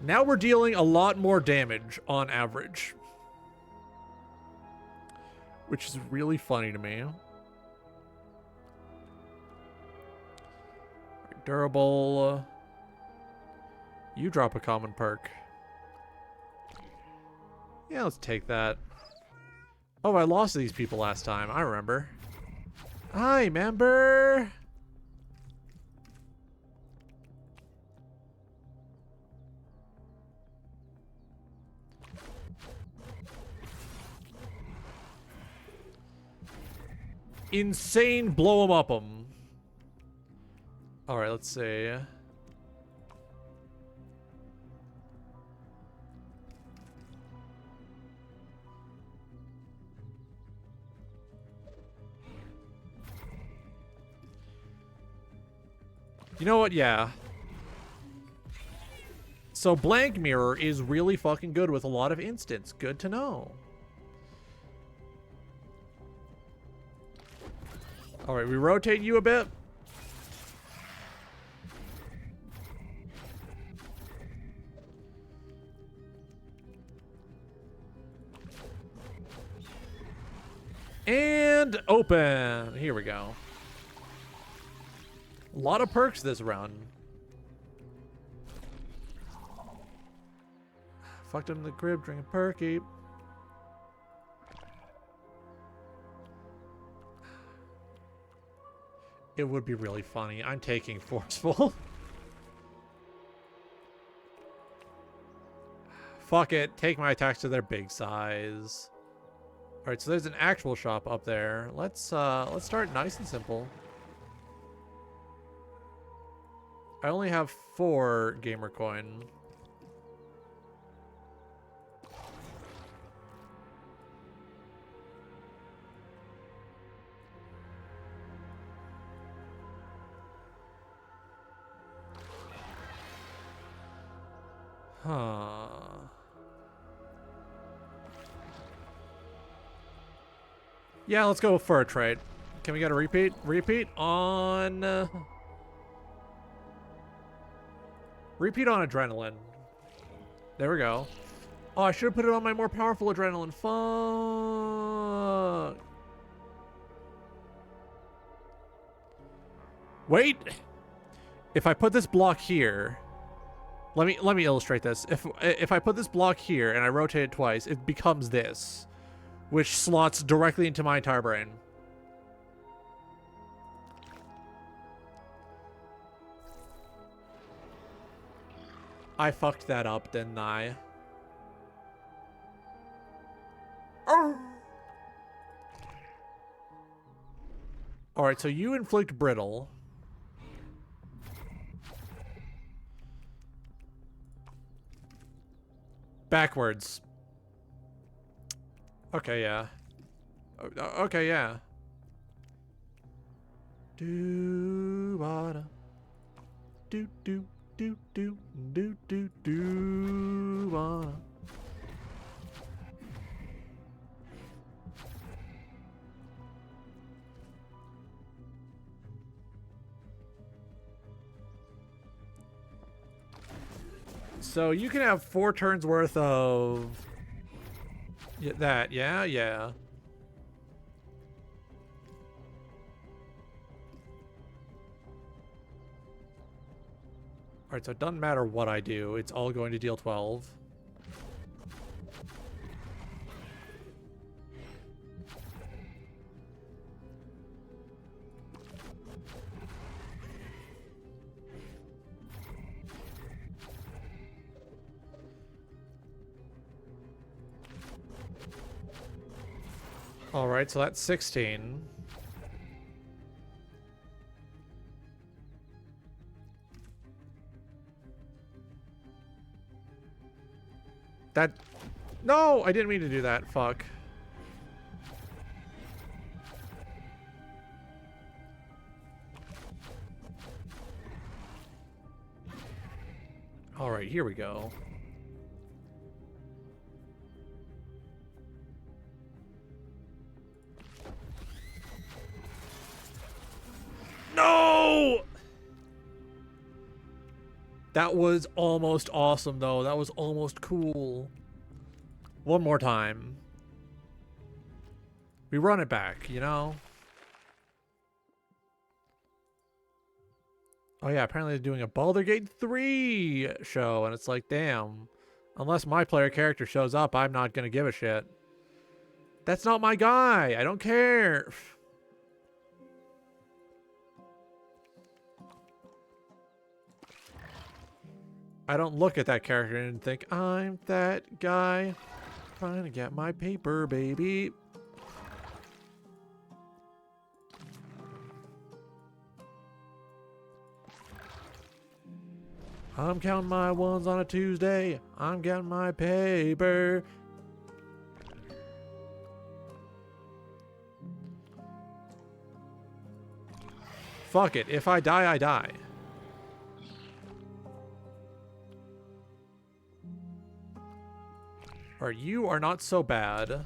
Now we're dealing a lot more damage on average. Which is really funny to me. Durable. You drop a common perk. Yeah, let's take that. Oh, I lost these people last time. I remember. I remember. Insane blow 'em up 'em. Alright, let's see. You know what? Yeah. So Blank Mirror is really fucking good with a lot of instants. Good to know. Alright, we rotate you a bit. And open. Here we go. A lot of perks this round. Fucked up in the crib, drinking perky. It would be really funny. I'm taking forceful. Fuck it. Take my attacks to their big size. Alright, so there's an actual shop up there. Let's start nice and simple. I only have 4 gamer coin. Huh. Yeah, let's go for a trade. Can we get a repeat? Repeat on... repeat on adrenaline. There we go. Oh, I should have put it on my more powerful adrenaline. Fuck. Wait. If I put this block here... Let me illustrate this. If I put this block here and I rotate it twice, it becomes this, which slots directly into my entire brain. I fucked that up, didn't I? Oh. All right, so you inflict brittle. Backwards. Okay, yeah. Okay, yeah. Do wanna do do do do do do do wanna. So you can have 4 turns worth of that. Yeah, yeah. Alright, so it doesn't matter what I do. It's all going to deal 12. All right, so that's 16. That... No! I didn't mean to do that. Fuck. Alright, here we go. No! That was almost awesome, though. That was almost cool. One more time. We run it back, you know? Oh yeah, apparently they're doing a Baldur's Gate 3 show, and it's like, damn. Unless my player character shows up, I'm not gonna give a shit. That's not my guy! I don't care! I don't look at that character and think, I'm that guy trying to get my paper, baby. I'm counting my ones on a Tuesday. I'm getting my paper. Fuck it. If I die, I die. Alright, you are not so bad.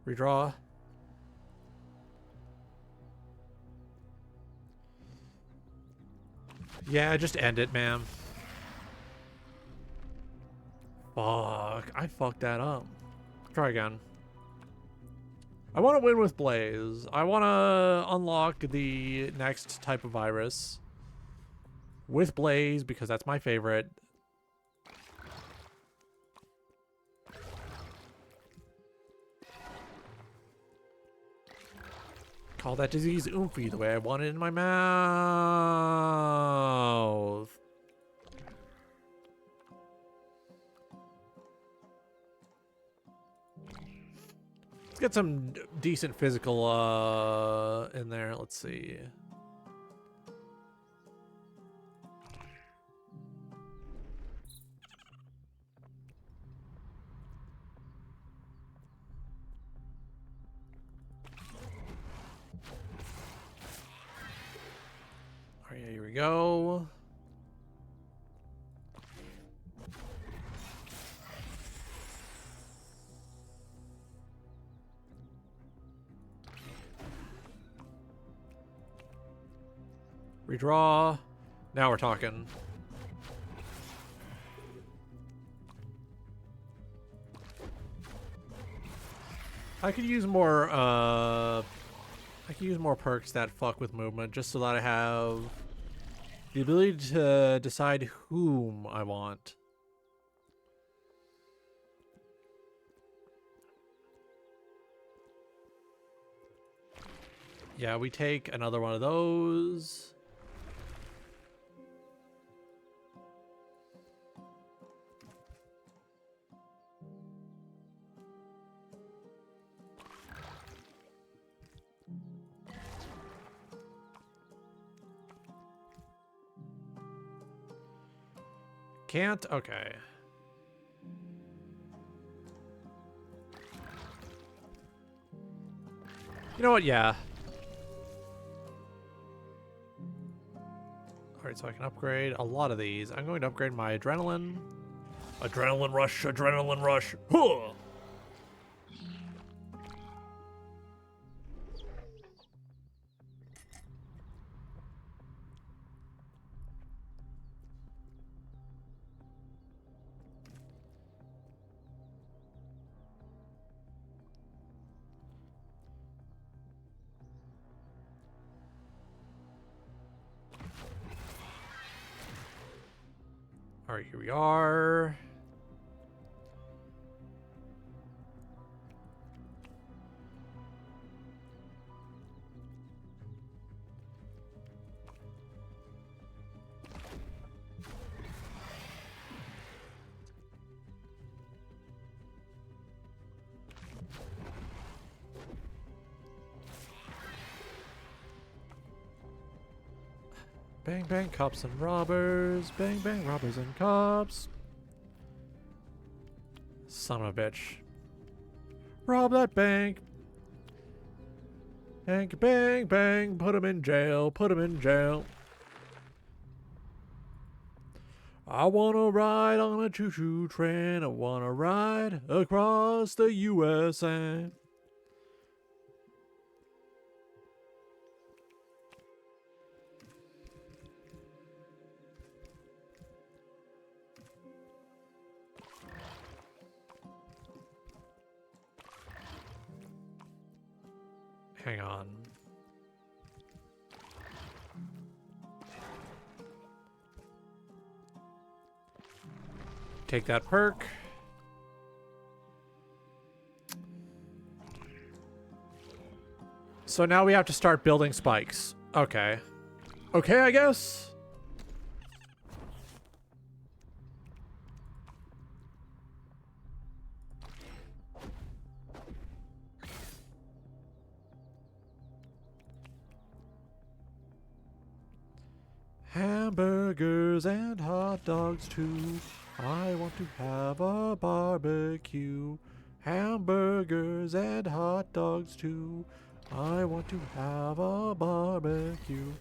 Redraw. Yeah, just end it, man. Fuck. I fucked that up. Try again. I want to win with Blaze. I want to unlock the next type of virus with Blaze because that's my favorite. Call that disease oomphy the way I want it in my mouth. Let's get some decent physical in there. Let's see. Alright, here we go. Redraw. Now we're talking. I could use more perks that fuck with movement just so that I have the ability to decide whom I want. Yeah, we take another one of those. Can't? Okay. You know what? Yeah. Alright, so I can upgrade a lot of these. I'm going to upgrade my adrenaline. Adrenaline rush, adrenaline rush. Huh! Alright, here we are. Bang, bang, cops and robbers. Bang, bang, robbers and cops. Son of a bitch. Rob that bank. Bang, bang, bang. Put him in jail. Put him in jail. I wanna ride on a choo-choo train. I wanna ride across the USA. Hang on. Take that perk. So now we have to start building spikes. Okay. Okay, I guess. Hamburgers and hot dogs too. I want to have a barbecue. Hamburgers and hot dogs too. I want to have a barbecue.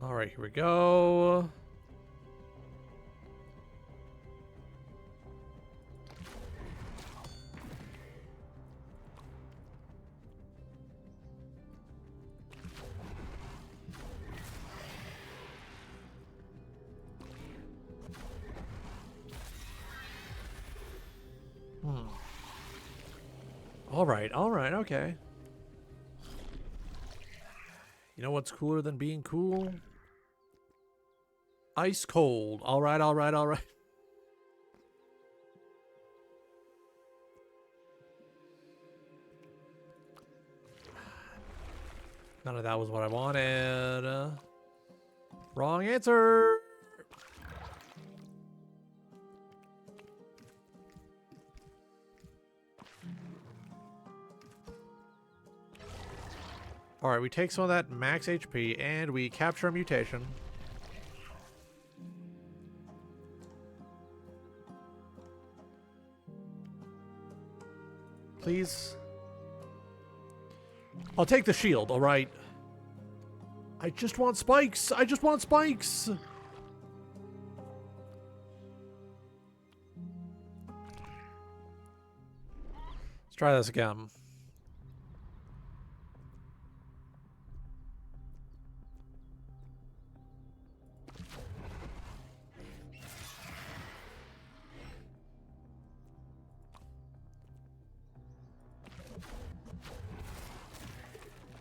All right, here we go. All right, okay. You know what's cooler than being cool? Ice cold. All right, all right, all right. None of that was what I wanted. Wrong answer. Alright, we take some of that max HP and we capture a mutation. Please. I'll take the shield, alright? I just want spikes! I just want spikes! Let's try this again.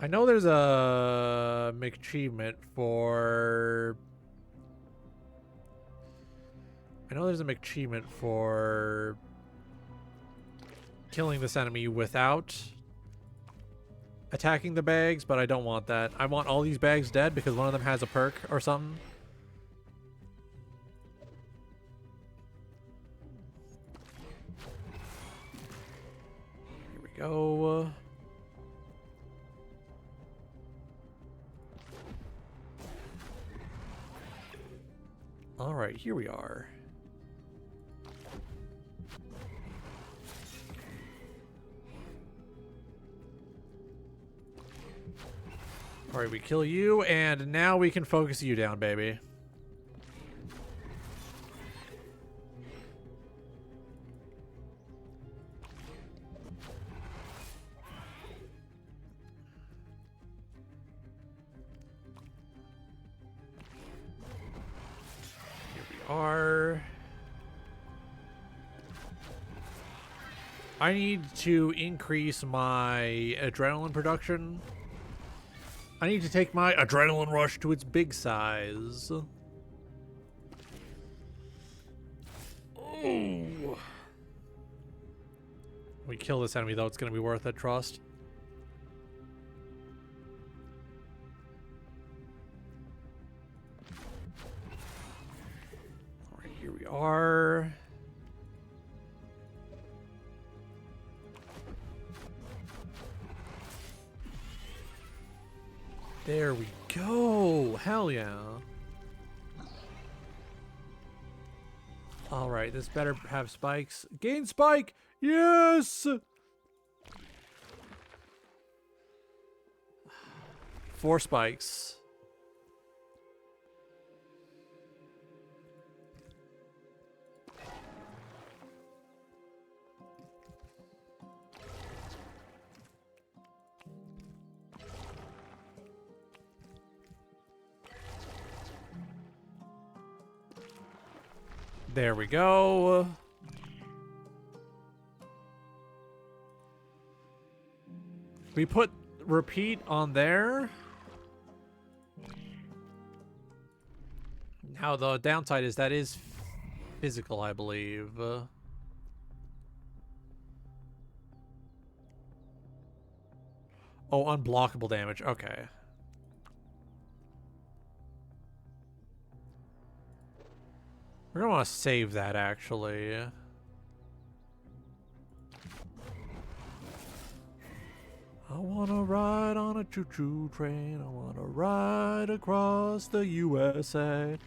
I know there's a McAchievement for... killing this enemy without attacking the bags, but I don't want that. I want all these bags dead because one of them has a perk or something. Here we go. All right, here we are. All right, we kill you, and now we can focus you down, baby. I need to increase my adrenaline production. I need to take my adrenaline rush to its big size. Ooh. We kill this enemy though, it's gonna be worth it, trust. are. There we go. Hell yeah. All right, this better have spikes. Gain spike. Yes. 4 spikes. There we go. We put repeat on there. Now the downside is that is physical, I believe. Oh, unblockable damage. Okay. We're gonna want to save that, actually. I wanna ride on a choo-choo train. I wanna ride across the USA.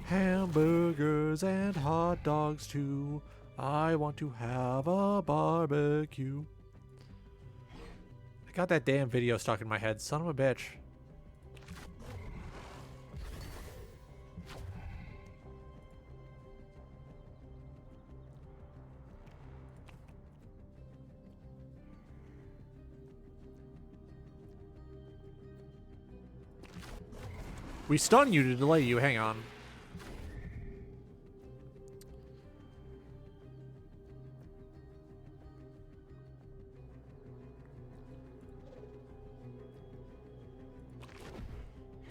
Hamburgers and hot dogs too. I want to have a barbecue. I got that damn video stuck in my head. Son of a bitch. We stun you to delay you. Hang on.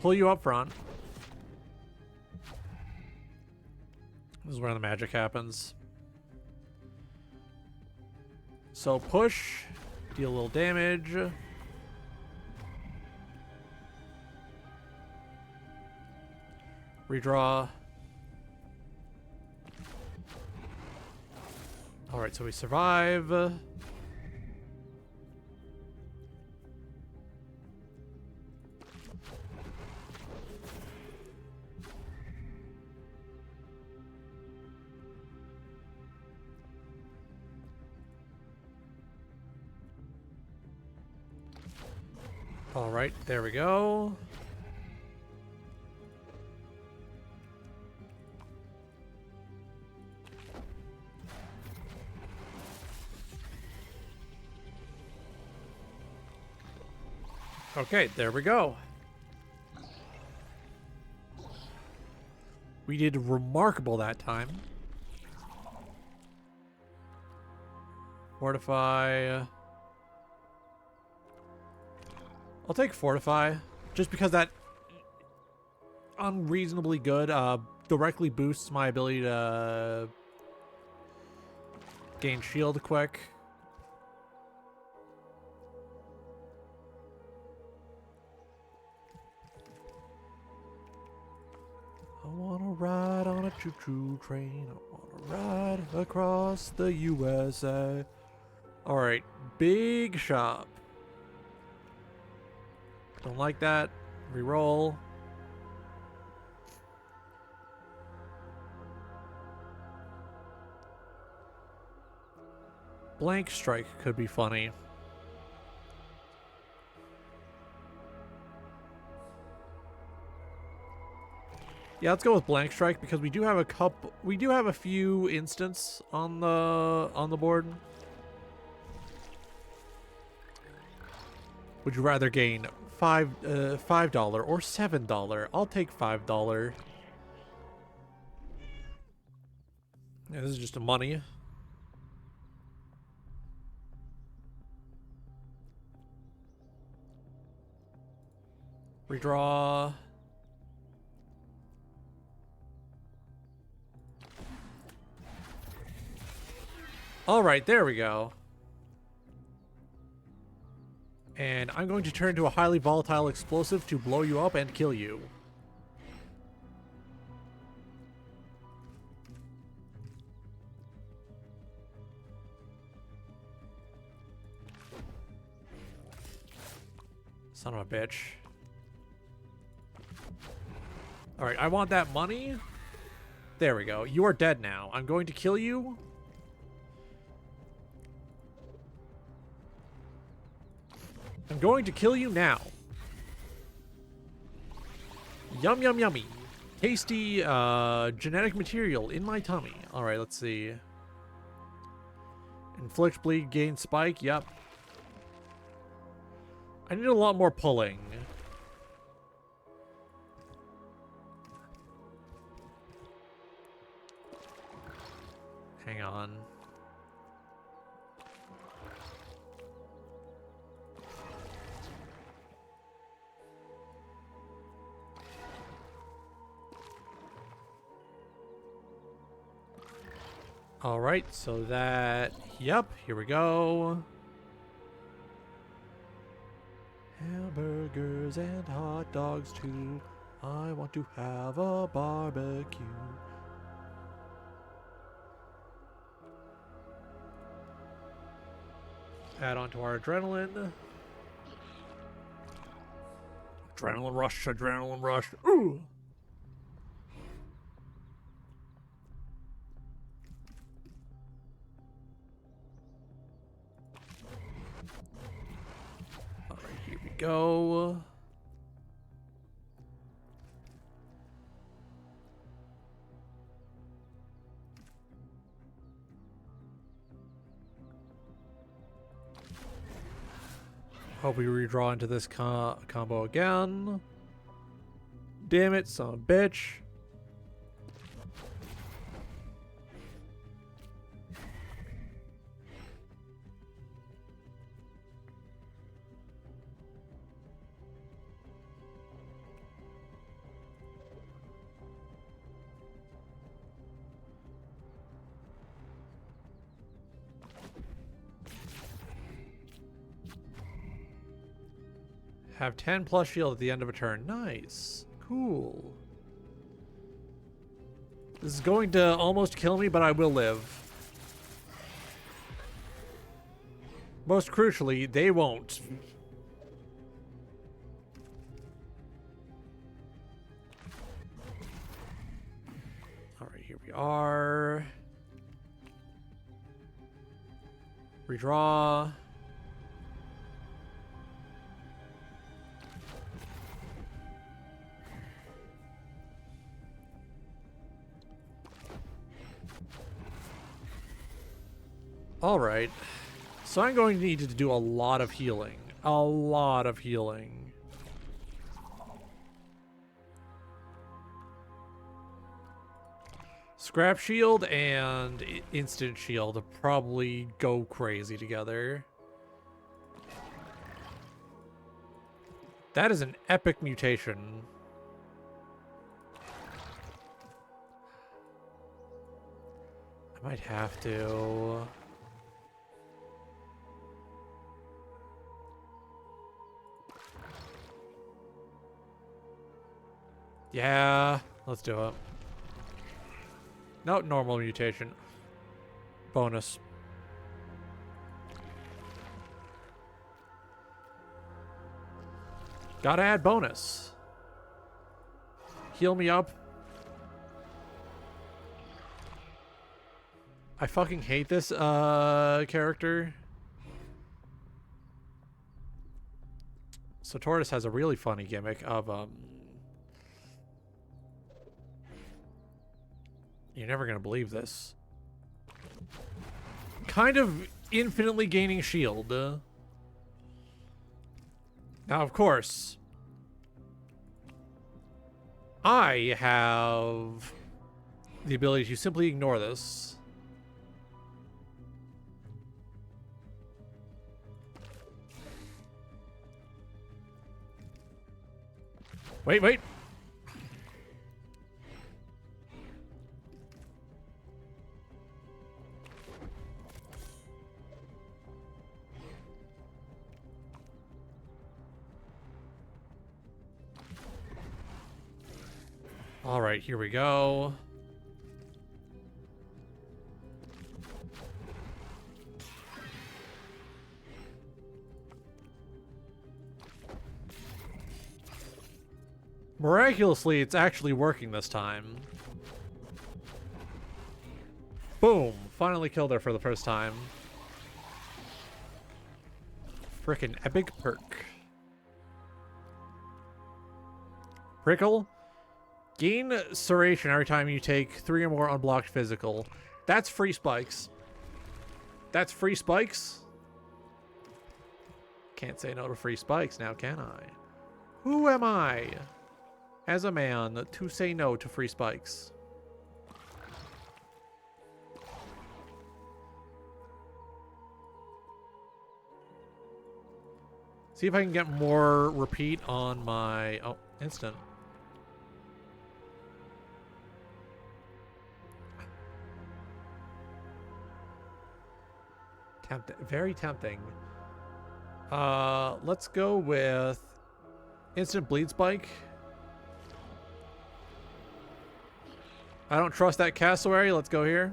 Pull you up front. This is where the magic happens. So push, deal a little damage. Redraw. Alright, so we survive. Alright, there we go. Okay, there we go. We did remarkable that time. Fortify. I'll take Fortify, just because that unreasonably good directly boosts my ability to gain shield quick. I wanna ride on a choo-choo train. I wanna ride across the USA. Alright, big shop. Don't like that. Reroll. Blank strike could be funny. Yeah, let's go with blank strike because we do have a few instants on the board. Would you rather gain $5 or $7? I'll take $5. Yeah, this is just a money. Redraw. All right, there we go. And I'm going to turn to a highly volatile explosive to blow you up and kill you. Son of a bitch. Alright, I want that money. There we go. You are dead now. I'm going to kill you. I'm going to kill you now. Yum, yum, yummy. Tasty genetic material in my tummy. Alright, let's see. Inflict bleed, gain spike. Yep. I need a lot more pulling. Hang on. All right, so that, yep, here we go. Hamburgers and hot dogs too. I want to have a barbecue. Add on to our adrenaline. Adrenaline rush, adrenaline rush. Ooh! Alright, here we go. Hope we redraw into this combo again. Damn it, son of a bitch. Have 10 plus shield at the end of a turn. Nice. Cool. This is going to almost kill me, but I will live. Most crucially, they won't. Alright, here we are. Redraw. Alright, so I'm going to need to do a lot of healing. A lot of healing. Scrap shield and instant shield probably go crazy together. That is an epic mutation. I might have to... Yeah, let's do it. No, normal mutation. Bonus. Gotta add bonus. Heal me up. I fucking hate this character. So Tortoise has a really funny gimmick of you're never gonna believe this. Kind of infinitely gaining shield. Now, of course, I have the ability to simply ignore this. Wait, wait. All right, here we go. Miraculously, it's actually working this time. Boom! Finally killed her for the first time. Frickin' epic perk. Prickle. Gain Serration every time you take 3 or more unblocked physical. That's free spikes. That's free spikes? Can't say no to free spikes now, can I? Who am I, as a man, to say no to free spikes? See if I can get more repeat on my... Oh, instant. Very tempting. Let's go with instant bleed spike. I don't trust that cassowary. Let's go here.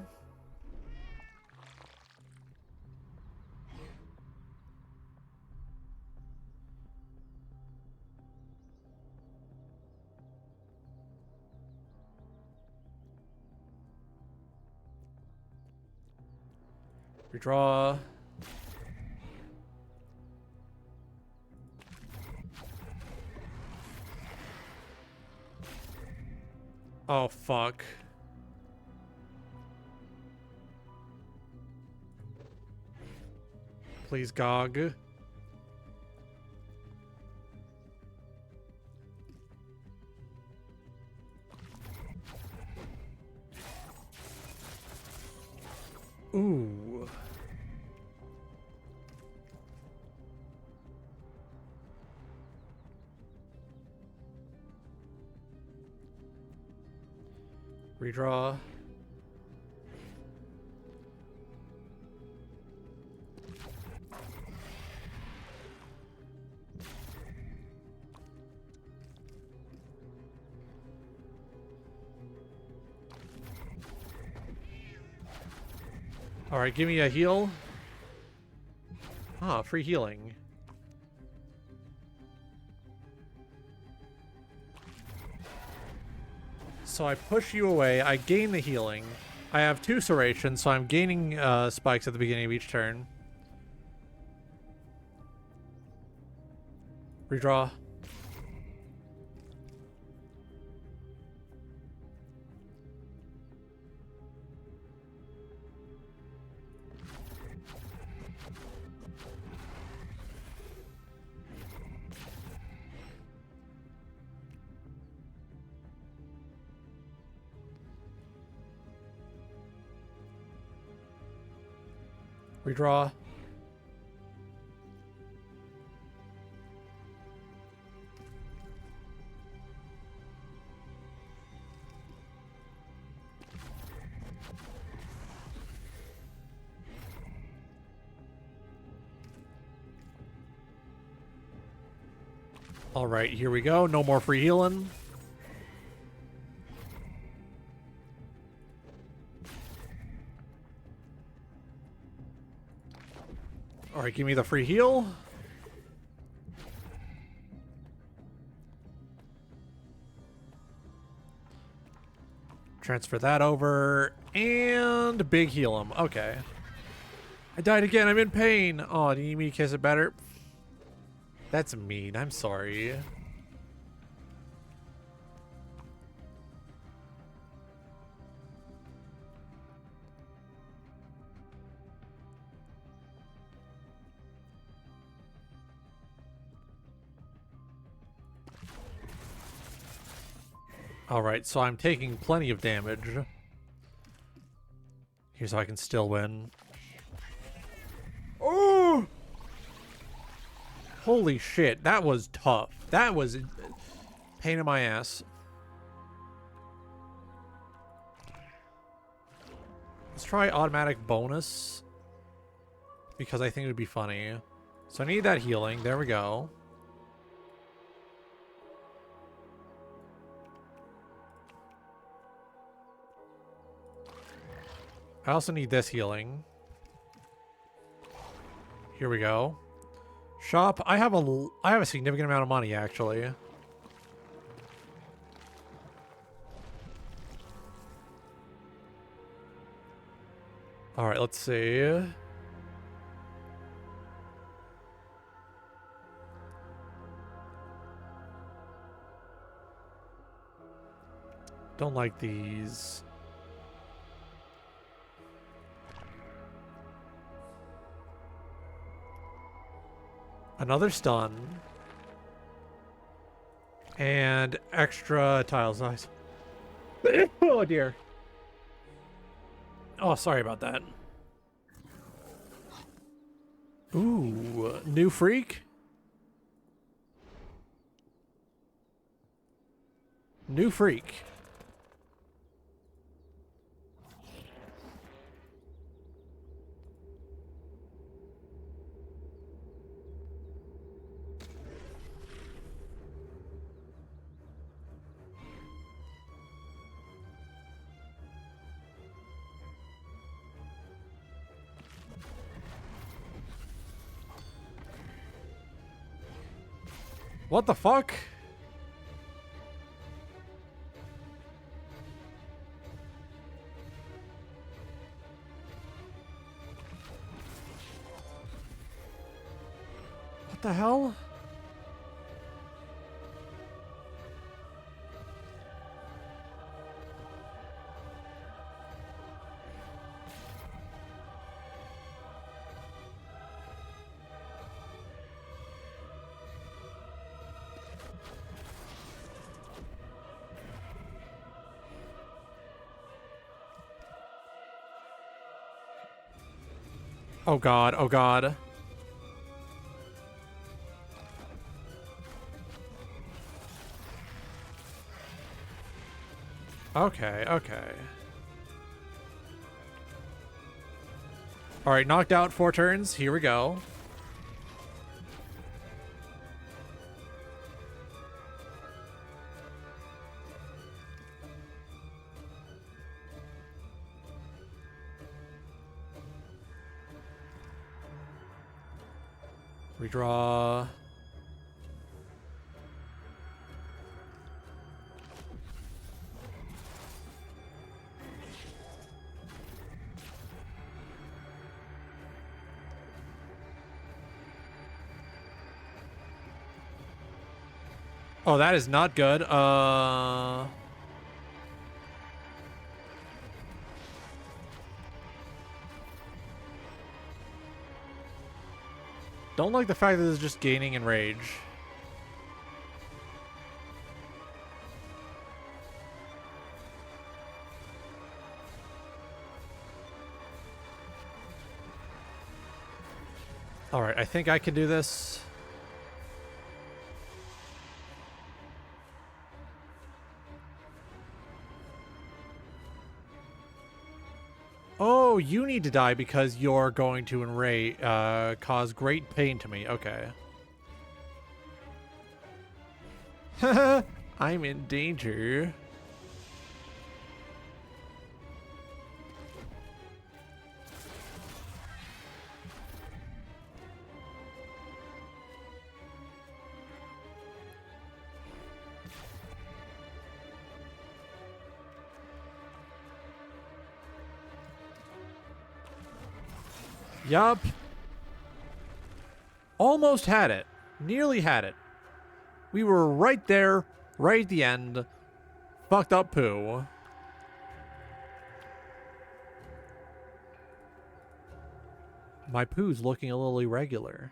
Redraw. Oh, fuck. Please, GOG. Ooh. Redraw. All right, give me a heal. Ah, free healing. So I push you away. I gain the healing. I have 2 serrations, so I'm gaining spikes at the beginning of each turn. Redraw. Redraw. All right, here we go. No more free healing. All right, give me the free heal. Transfer that over and big heal him. Okay. I died again. I'm in pain. Oh, do you need me to kiss it better? That's mean. I'm sorry. Alright, so I'm taking plenty of damage. Here's how I can still win. Oh! Holy shit, that was tough. That was a pain in my ass. Let's try automatic bonus. Because I think it would be funny. So I need that healing. There we go. I also need this healing. Here we go. Shop. I have a significant amount of money, actually. All right, let's see. Don't like these. Another stun. And extra tile size. Oh dear. Oh, sorry about that. Ooh, new freak? New freak. What the fuck? What the hell? Oh god, oh god. Okay, okay. Alright, knocked out 4 turns. Here we go. Redraw. Oh, that is not good. Don't like the fact that it's just gaining in rage. Alright, I think I can do this. Oh, you need to die because you're going to cause great pain to me. Okay. I'm in danger. Yup. Almost had it. Nearly had it. We were right there, right at the end. Fucked up poo. My poo's looking a little irregular.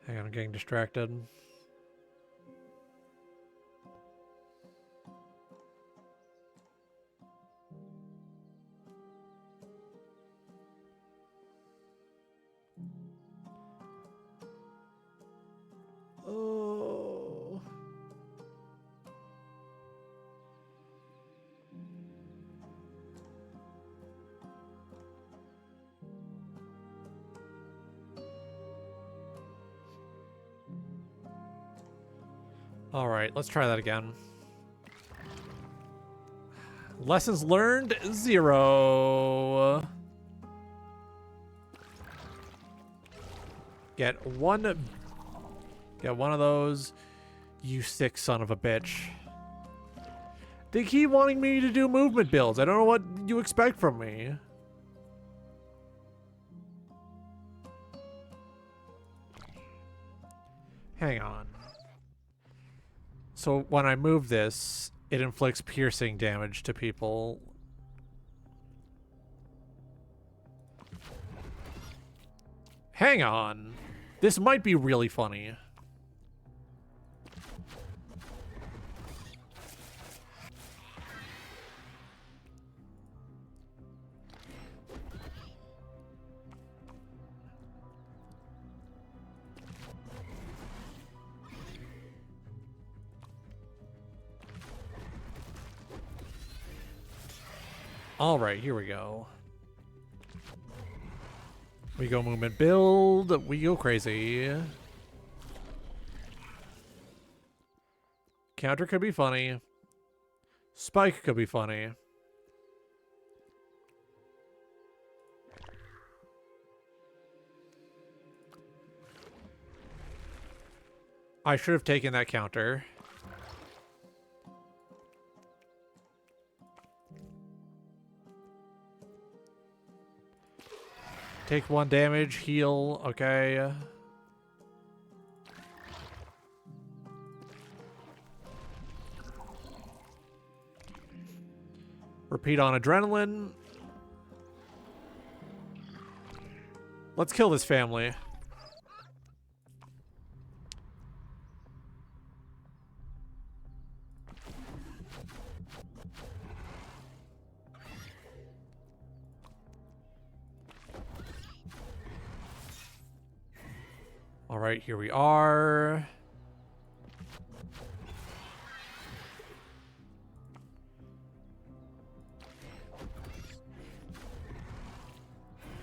Hang on, I'm getting distracted. Oh. All right, let's try that again. Lessons learned, 0. Get one of those, you sick son of a bitch. They keep wanting me to do movement builds. I don't know what you expect from me. Hang on. So when I move this, it inflicts piercing damage to people. Hang on. This might be really funny. All right, here we go. We go movement build. We go crazy. Counter could be funny. Spike could be funny. I should have taken that counter. Take 1 damage, heal, okay. Repeat on adrenaline. Let's kill this family. All right, here we are.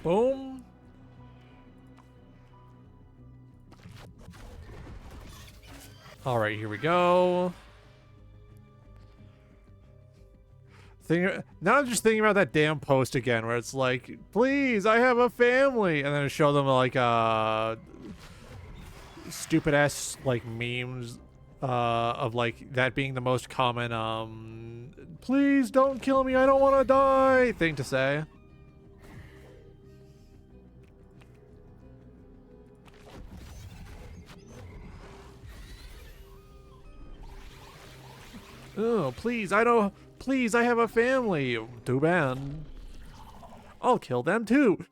Boom. All right, here we go. Now I'm just thinking about that damn post again where it's like, please, I have a family. And then I show them like stupid ass like memes of like that being the most common please don't kill me, I don't want to die thing to say. Oh, please, please, I have a family. Too bad. I'll kill them too.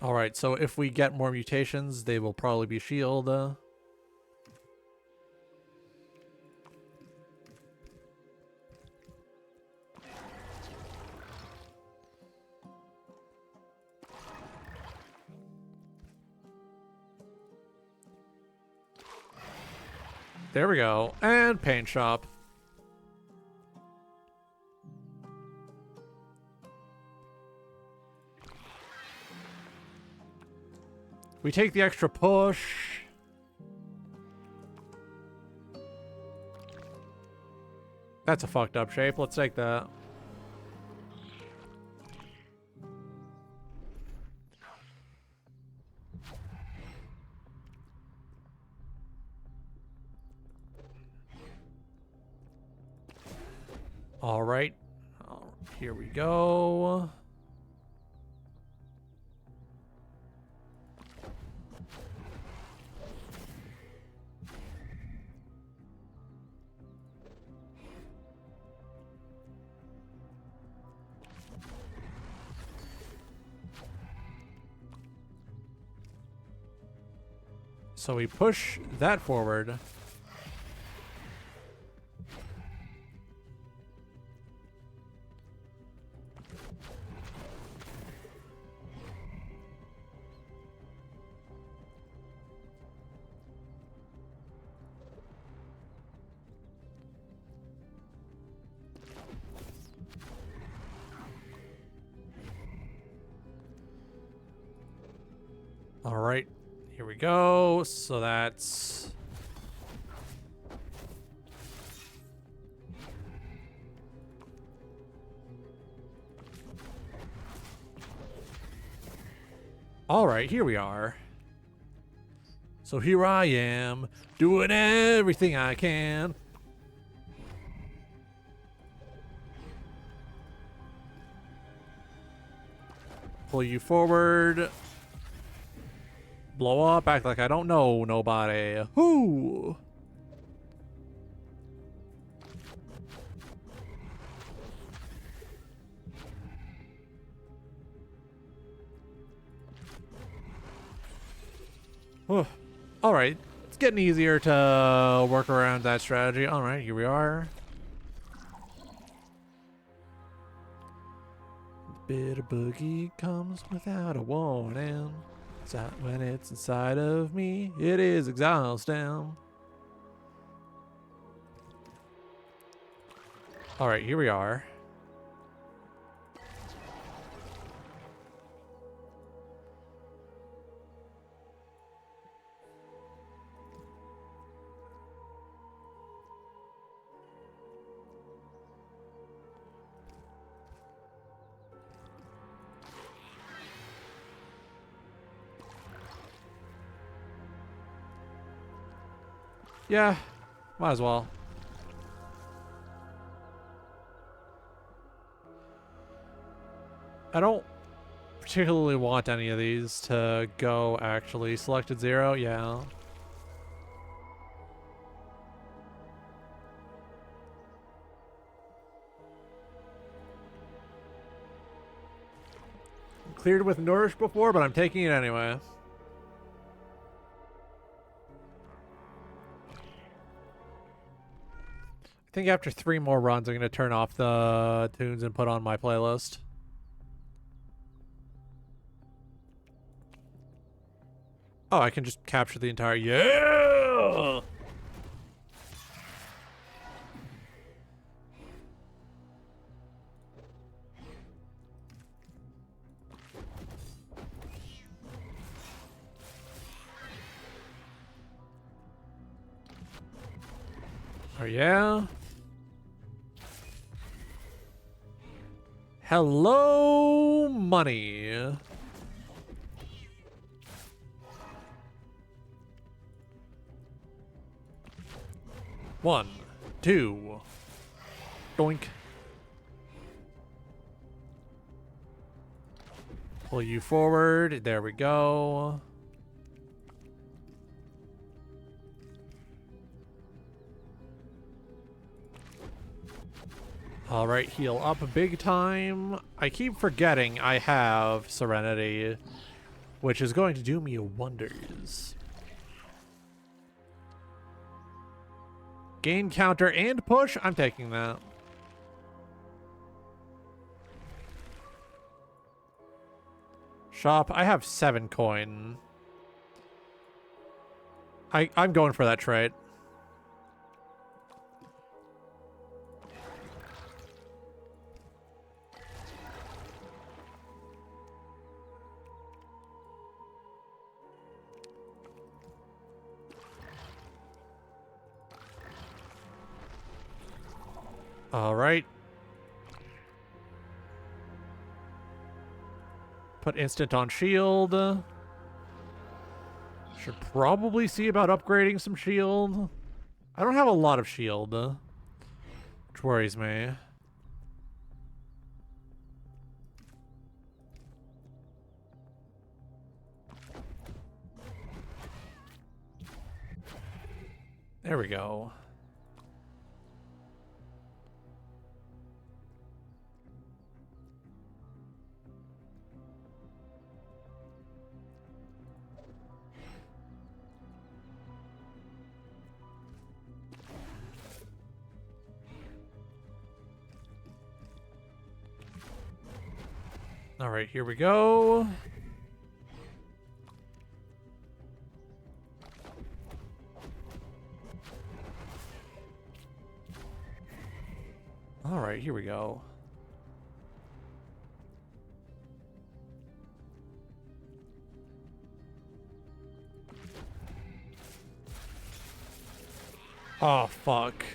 Alright, so if we get more mutations, they will probably be shield. There we go. And paint shop. We take the extra push. That's a fucked up shape. Let's take that. All right. Here we go. So we push that forward. All right, here we go. So that's Alright, here we are. So here I am, doing everything I can. Pull you forward. Blow up, act like I don't know nobody. Whoo! Alright, it's getting easier to work around that strategy. Alright, here we are. Bitter boogie comes without a warning. When it's inside of me, it is exhausting. Alright, here we are. Yeah, might as well. I don't particularly want any of these to go, actually. Selected 0, yeah. Cleared with Nourish before, but I'm taking it anyway. I think after 3 more runs, I'm going to turn off the tunes and put on my playlist. Oh, I can just capture the entire... Yeah! Oh, yeah? Hello, money. One, two, doink. Pull you forward. There we go. All right, heal up big time. I keep forgetting I have Serenity, which is going to do me wonders. Gain counter and push. I'm taking that. Shop. I have 7 coin. I'm going for that trait. All right. Put instant on shield. Should probably see about upgrading some shield. I don't have a lot of shield, which worries me. There we go. All right, here we go. All right, here we go. Oh, fuck.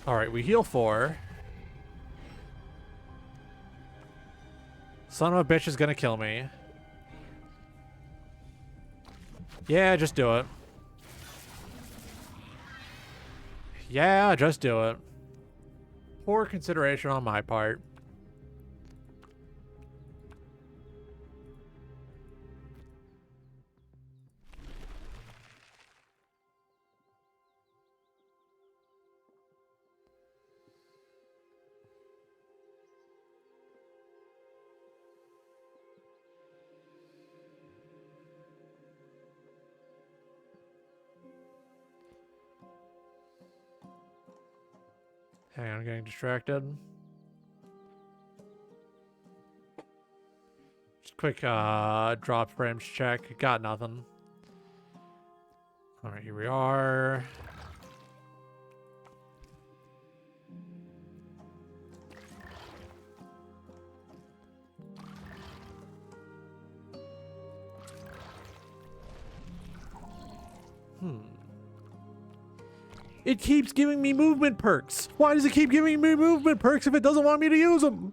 Alright, we heal 4. Son of a bitch is gonna kill me. Yeah, just do it. Yeah, just do it. Poor consideration on my part. Hang on, I'm getting distracted. Just quick drop frames check. Got nothing. Alright, here we are. It keeps giving me movement perks. Why does it keep giving me movement perks if it doesn't want me to use them?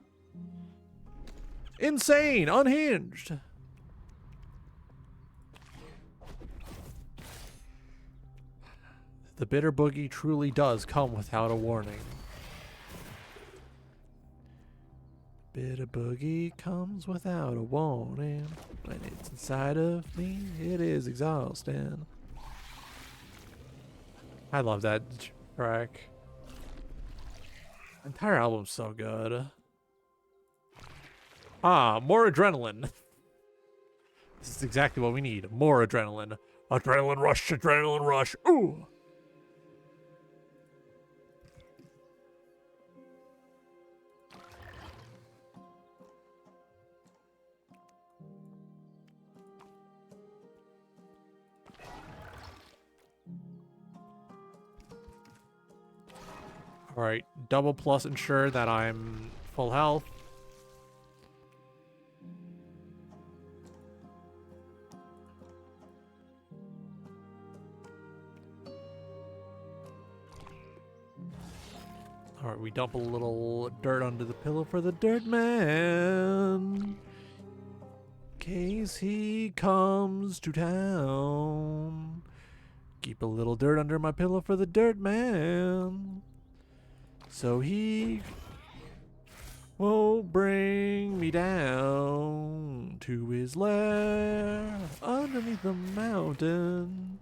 Insane. Unhinged. The bitter boogie truly does come without a warning. Bitter boogie comes without a warning. When it's inside of me, it is exhausting. I love that track. The entire album's so good. Ah, more adrenaline. This is exactly what we need. More adrenaline. Adrenaline rush, adrenaline rush. Ooh! Alright, double plus ensure that I'm full health. Alright, we dump a little dirt under the pillow for the dirt man. In case he comes to town. Keep a little dirt under my pillow for the dirt man. So he won't bring me down to his lair underneath the mountain.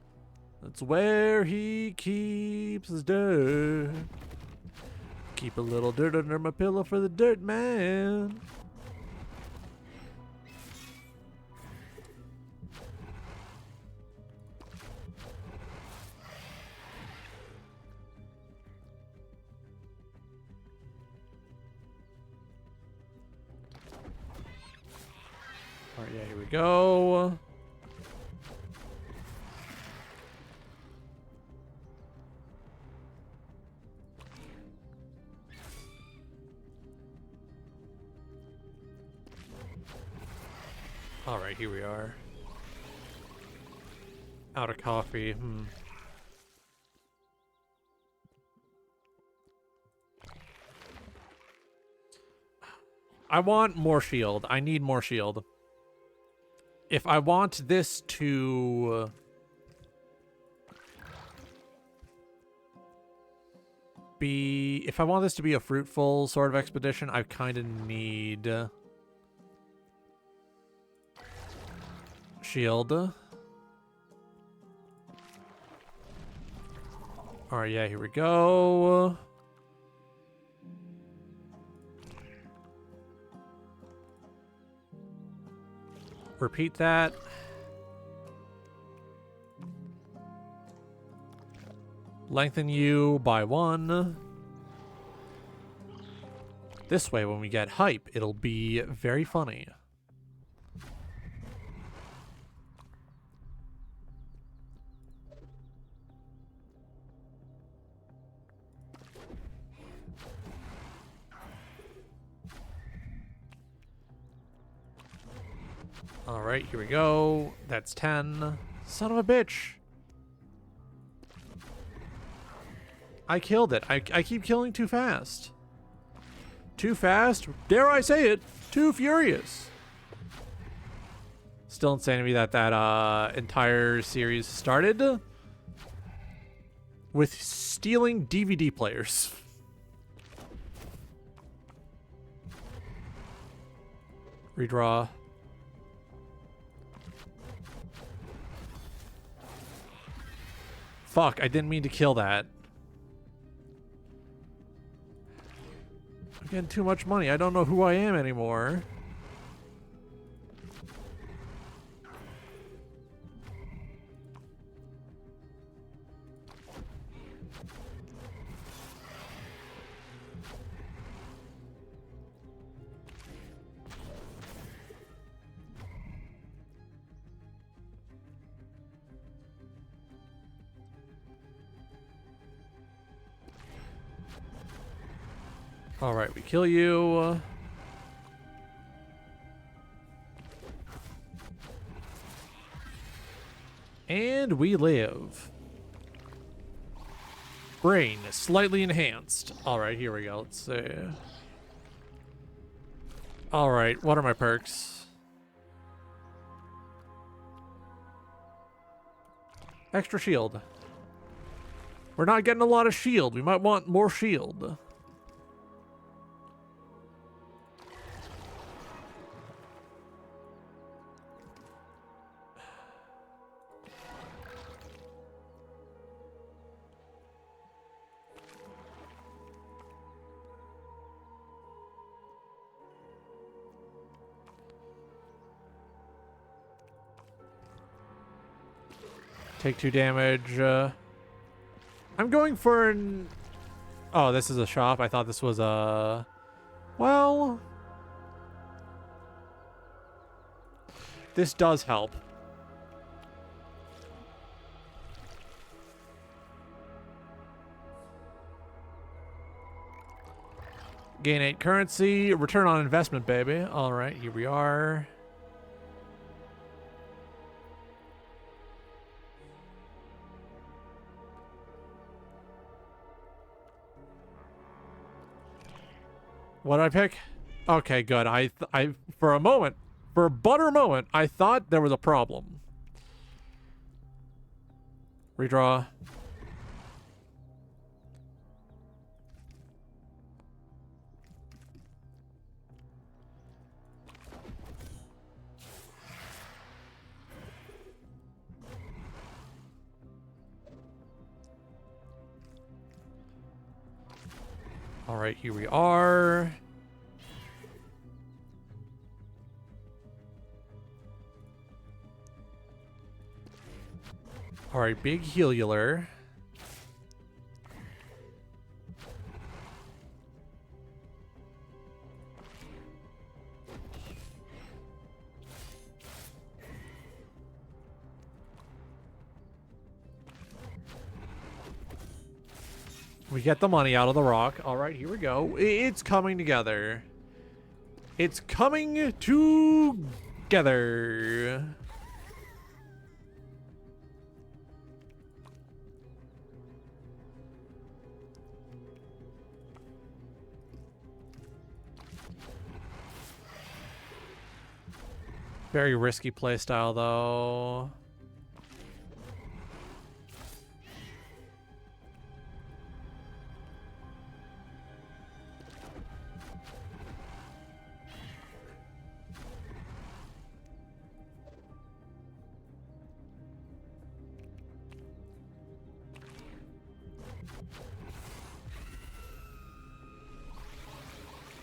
That's where he keeps his dirt. Keep a little dirt under my pillow for the dirt man. Alright, yeah, here we go. Alright, here we are. Out of coffee. I want more shield. I need more shield. If I want this to be... If I want this to be a fruitful sort of expedition, I kind of need... shield. Alright, yeah, here we go. Repeat that. Lengthen you by 1. This way, when we get hype, it'll be very funny. Alright, here we go. That's 10. Son of a bitch. I killed it. I keep killing too fast. Too fast? Dare I say it? Too furious. Still insane to me that that entire series started with stealing DVD players. Redraw. Fuck, I didn't mean to kill that. I'm getting too much money. I don't know who I am anymore. All right, we kill you. And we live. Brain slightly enhanced. All right, here we go. Let's see. All right, what are my perks? Extra shield. We're not getting a lot of shield. We might want more shield. Take 2 damage. I'm going for an... Oh, this is a shop. I thought this was a... Well... This does help. Gain 8 currency. Return on investment, baby. All right, here we are. What did I pick? Okay, good. I for a moment, for a butter moment, I thought there was a problem. Redraw. All right, here we are. All right, big healer. We get the money out of the rock. All right, here we go. It's coming together. It's coming together. Very risky playstyle, though.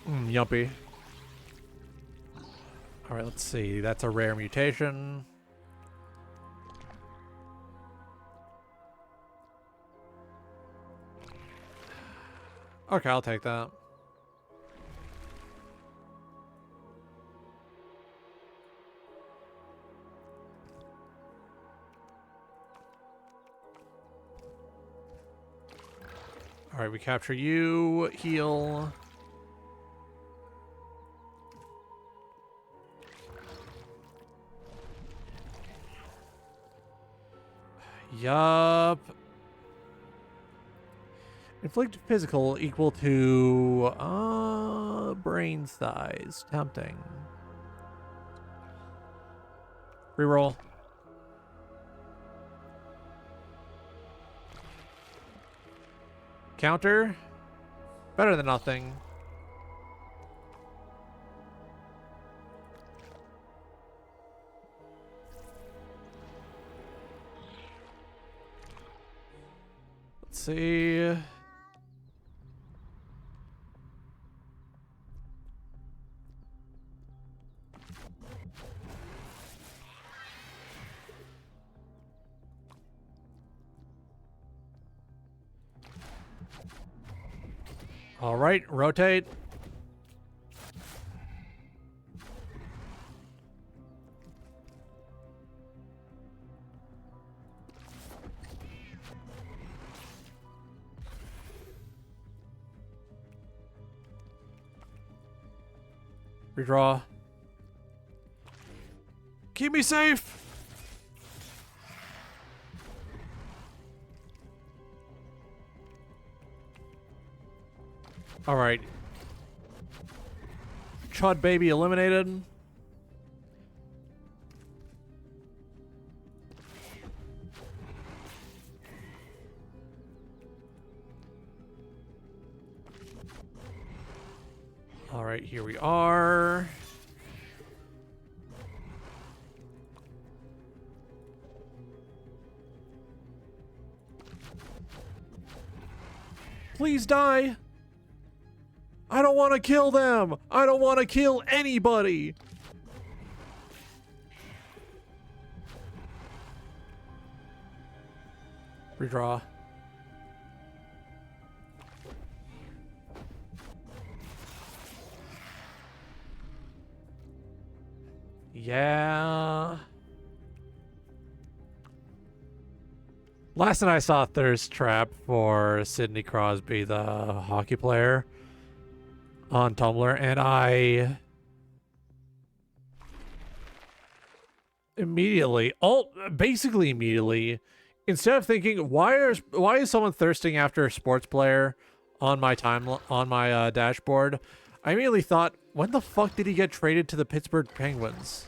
Yuppie. All right, let's see. That's a rare mutation. Okay, I'll take that. All right, we capture you. Heal. Yup. Inflict physical equal to brain size. Tempting. Reroll. Counter. Better than nothing. Let's see. All right, rotate. Redraw. Keep me safe. All right. Chud baby eliminated. All right, here we are. Please die. I don't want to kill them. I don't want to kill anybody. Redraw. Yeah. Last night I saw a thirst trap for Sidney Crosby, the hockey player, on Tumblr, and I basically immediately, instead of thinking why is someone thirsting after a sports player on my dashboard, I immediately thought, when the fuck did he get traded to the Pittsburgh Penguins?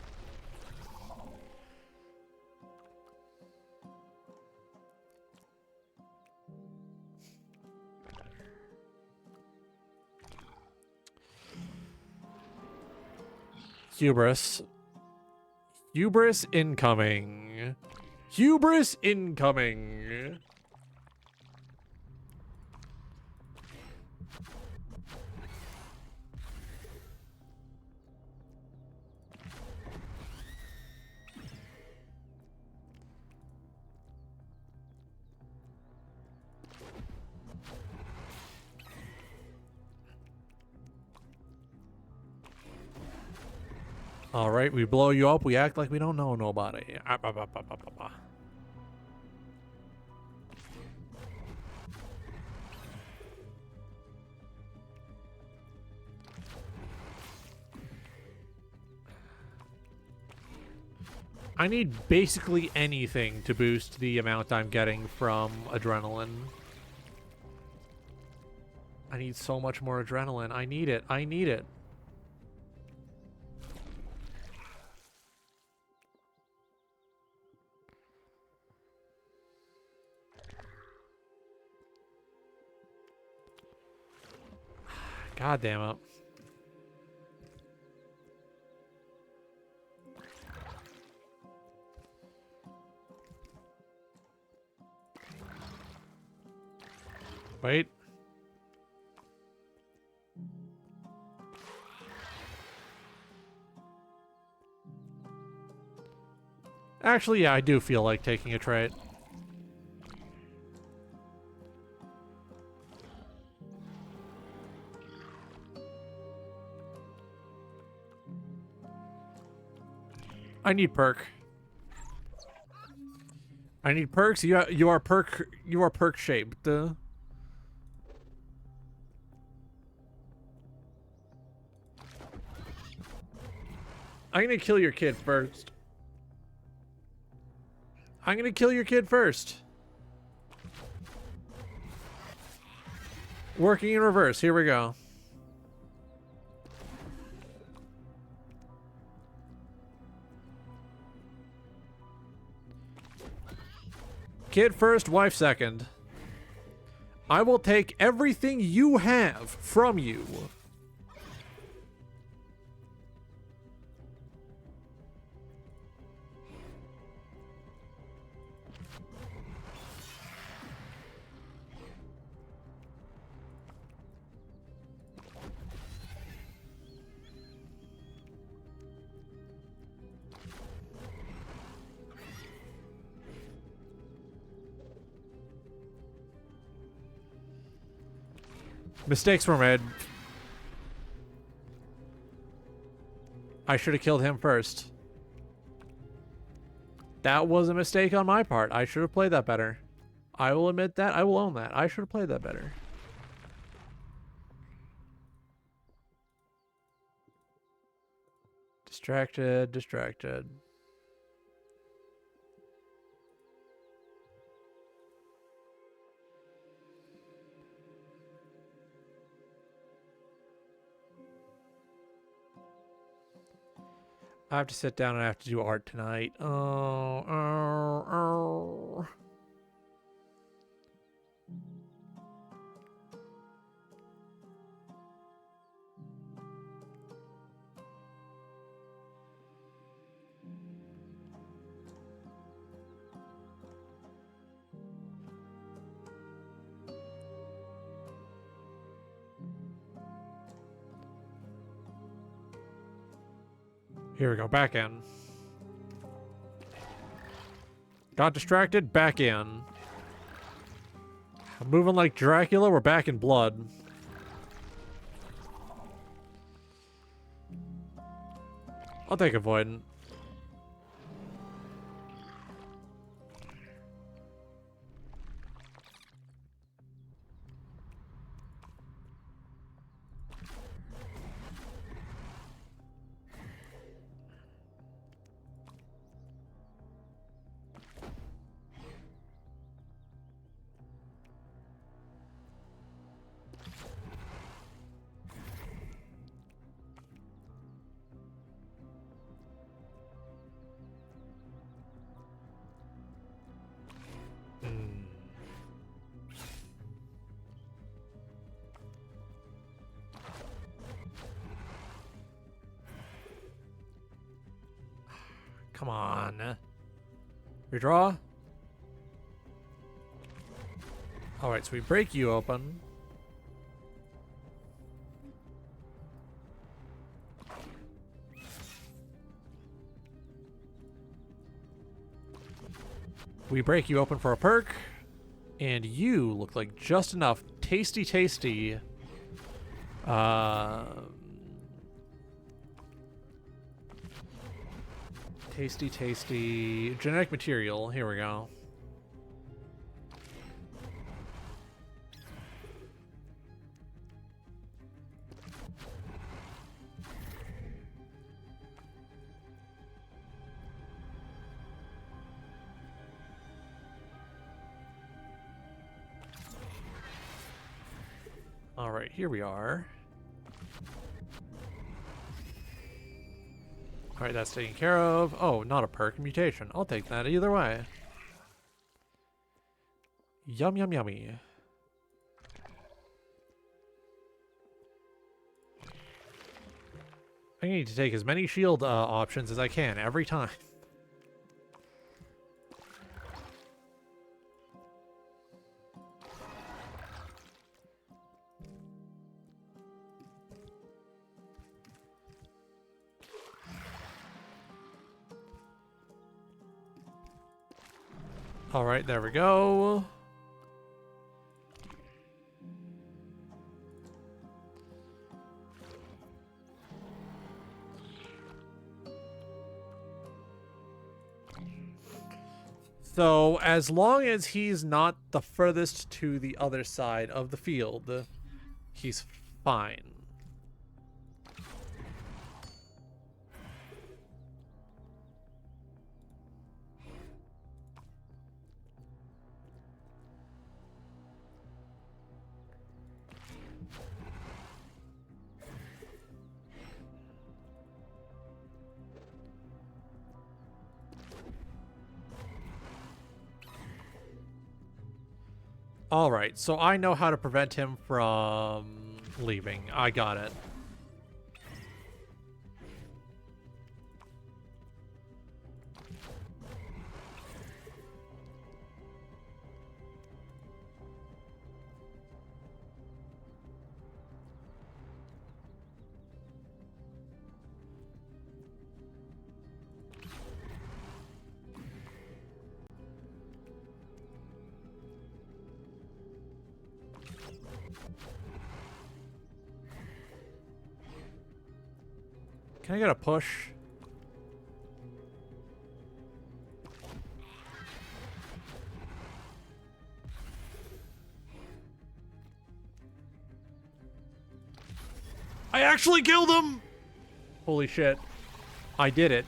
Hubris. Hubris incoming. Hubris incoming. All right, we blow you up. We act like we don't know nobody. I need basically anything to boost the amount I'm getting from adrenaline. I need so much more adrenaline. I need it. I need it. God damn it. Wait. Actually, yeah, I do feel like taking a trait. I need perk. I need perks. You are perk shaped. I'm gonna kill your kid first. I'm gonna kill your kid first. Working in reverse. Here we go. Kid first, wife second. I will take everything you have from you. Mistakes were made. I should have killed him first. That was a mistake on my part. I should have played that better. I will admit that. I will own that. I should have played that better. Distracted, distracted. I have to sit down and I have to do art tonight. Oh. Here we go, back in. Got distracted, back in. I'm moving like Dracula, we're back in blood. I'll take avoidant. Come on. Redraw. Alright, so we break you open. We break you open for a perk. And you look like just enough tasty, tasty. Tasty, tasty. Genetic material. Here we go. All right, here we are. All right, that's taken care of. Oh, not a perk, mutation. I'll take that either way. Yum, yum, yummy. I need to take as many shield options as I can every time. All right, there we go. So, as long as he's not the furthest to the other side of the field, he's fine. Alright, so I know how to prevent him from leaving. I got it. Can I get a push? I actually killed him! Holy shit. I did it.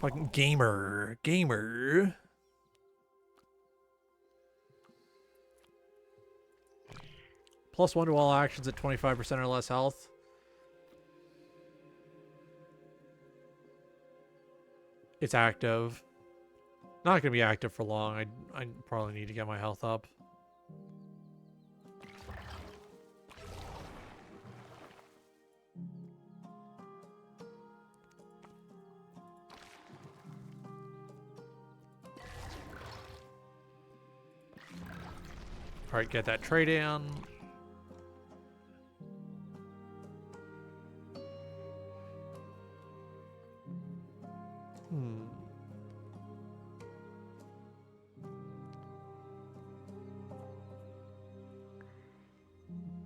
Fucking gamer. Gamer. +1 to all actions at 25% or less health. It's active. Not gonna be active for long. I probably need to get my health up. Alright, get that trade in.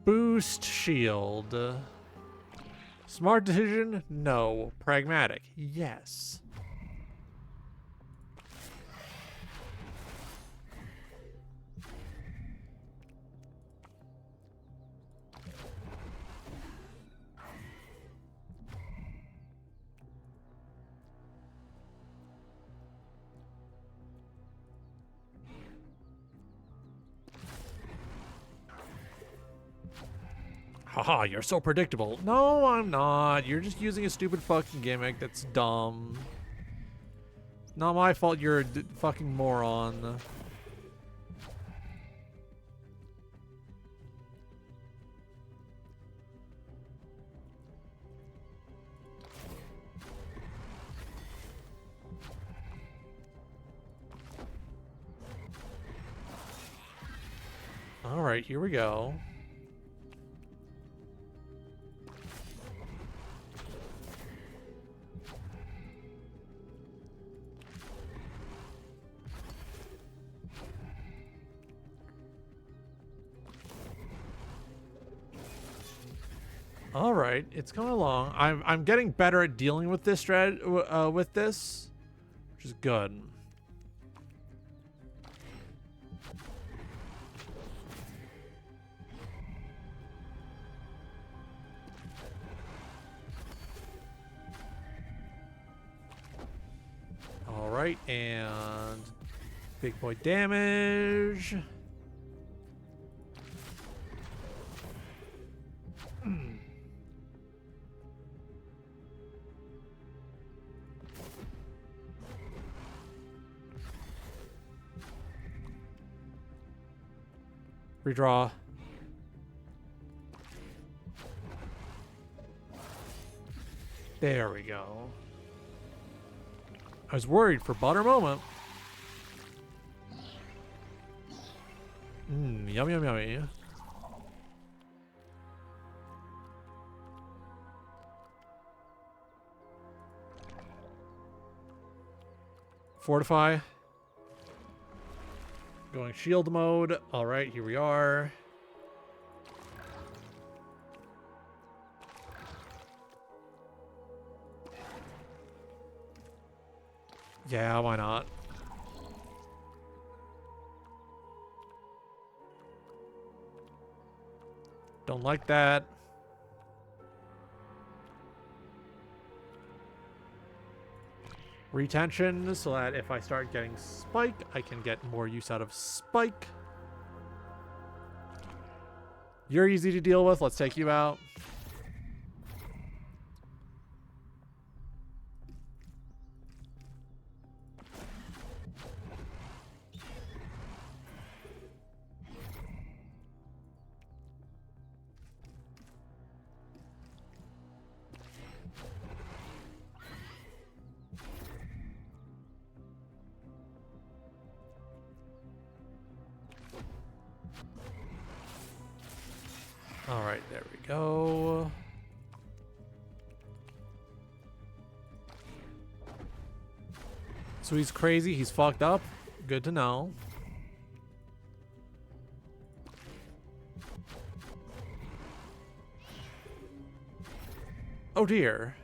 Boost shield. Smart decision? No. Pragmatic? Yes. Haha, you're so predictable. No, I'm not. You're just using a stupid fucking gimmick that's dumb. Not my fault you're a fucking moron. Alright, here we go. All right, it's coming along. I'm getting better at dealing with this with this, which is good. All right, and big boy damage. Redraw. There we go. I was worried for butter moment. Yummy, yummy, yummy. Fortify. Going shield mode. All right, here we are. Yeah, why not? Don't like that. Retention, so that if I start getting spike, I can get more use out of spike. You're easy to deal with. Let's take you out. All right, there we go. So he's crazy, he's fucked up. Good to know. Oh dear.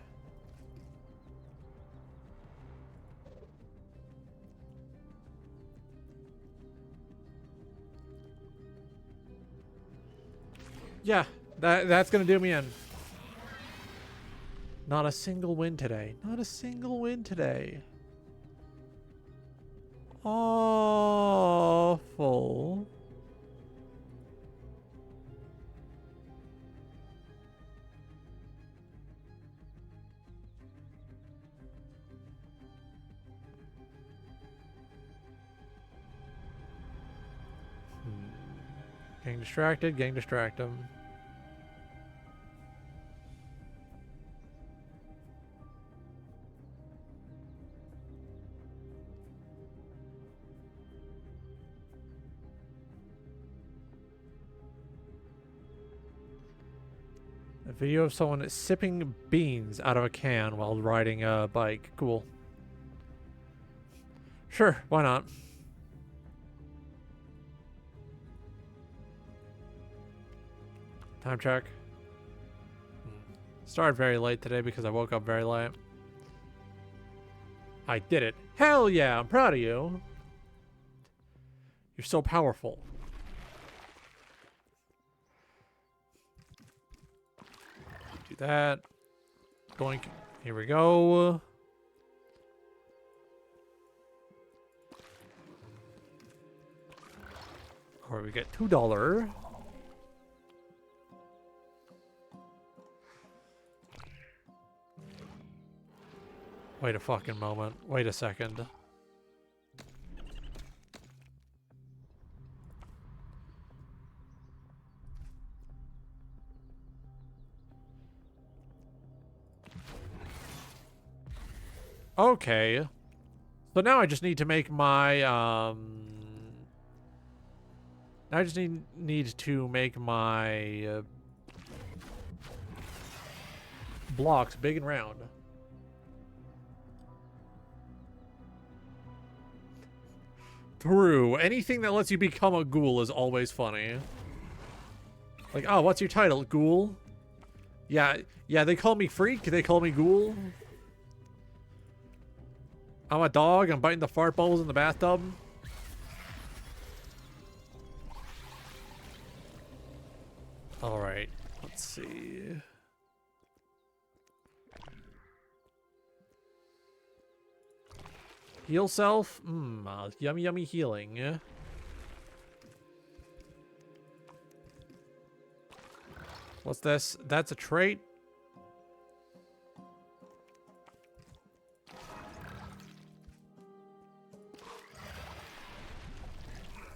Yeah, that's gonna do me in. Not a single win today. Not a single win today. Awful. Getting distracted, getting distracted. A video of someone sipping beans out of a can while riding a bike. Cool. Sure, why not? Time check. Started very late today because I woke up very late. I did it. Hell yeah, I'm proud of you. You're so powerful. Do that. Doink. Here we go. Or we get $2. Wait a fucking moment. Wait a second. Okay. So now I just need to make my, I just need to make my blocks big and round. True. Anything that lets you become a ghoul is always funny. Like, oh, what's your title? Ghoul? Yeah, they call me freak. They call me ghoul. I'm a dog. I'm biting the fart bubbles in the bathtub. All right. Let's see. Heal self? Yummy, yummy healing. What's this? That's a trait?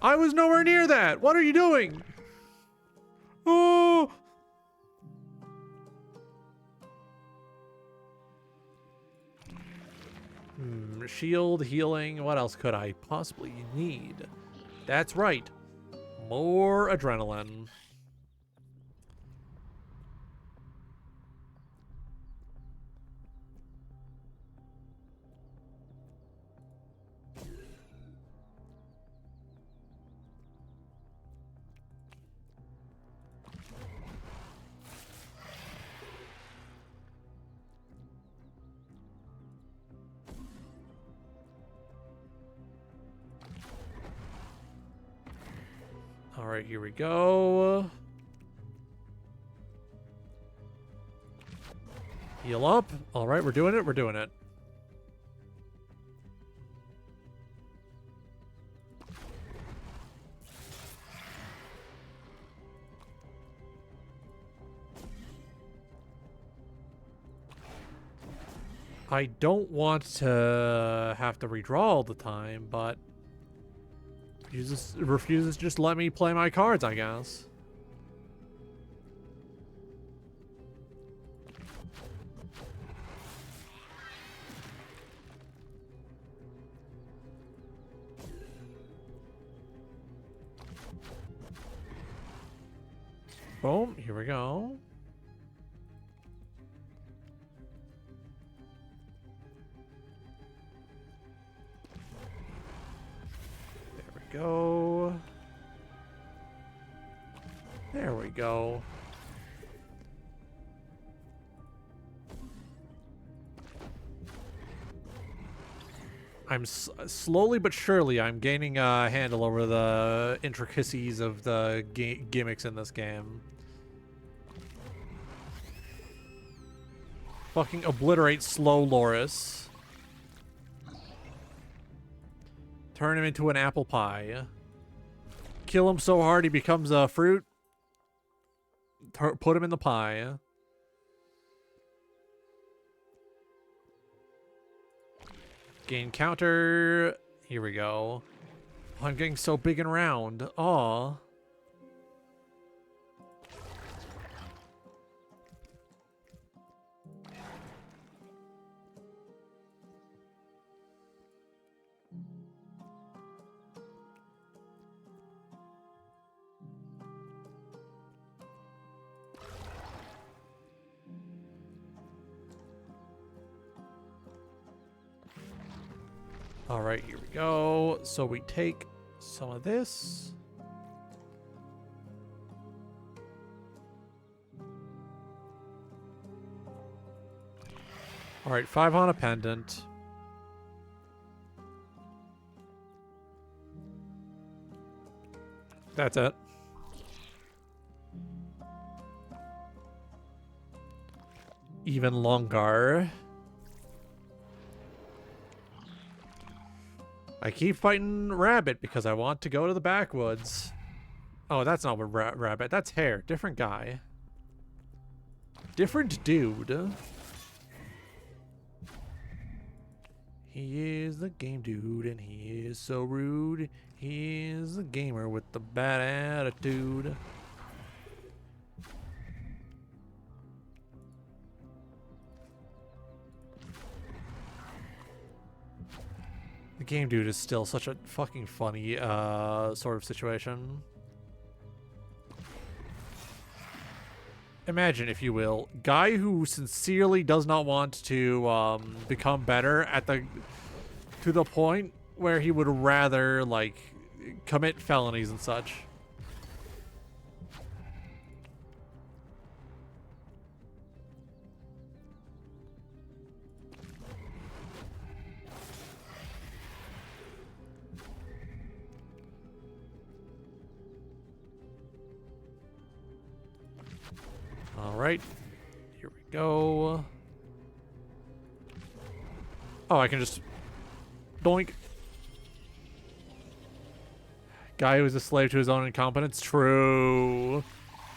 I was nowhere near that! What are you doing? Oh! Shield, healing, what else could I possibly need? That's right. More adrenaline. All right, here we go. Heal up. All right, we're doing it. We're doing it. I don't want to have to redraw all the time, but refuses to just let me play my cards, I guess. Boom. Here we go. There we go. There we go. I'm slowly but surely I'm gaining a handle over the intricacies of the gimmicks in this game. Fucking obliterate slow Loris. Turn him into an apple pie. Kill him so hard he becomes a fruit. Put him in the pie. Gain counter. Here we go. Oh, I'm getting so big and round. Aw. All right, here we go. So we take some of this. All right, 5 on a pendant. That's it. Even longer. I keep fighting Rabbit because I want to go to the backwoods. Oh, that's not what Rabbit. That's Hare. Different guy. Different dude. He is the game dude and he is so rude. He is the gamer with the bad attitude. The game dude is still such a fucking funny sort of situation. Imagine, if you will, guy who sincerely does not want to become better to the point where he would rather like commit felonies and such. All right, here we go. Oh, I can just doink. Guy who was a slave to his own incompetence. True.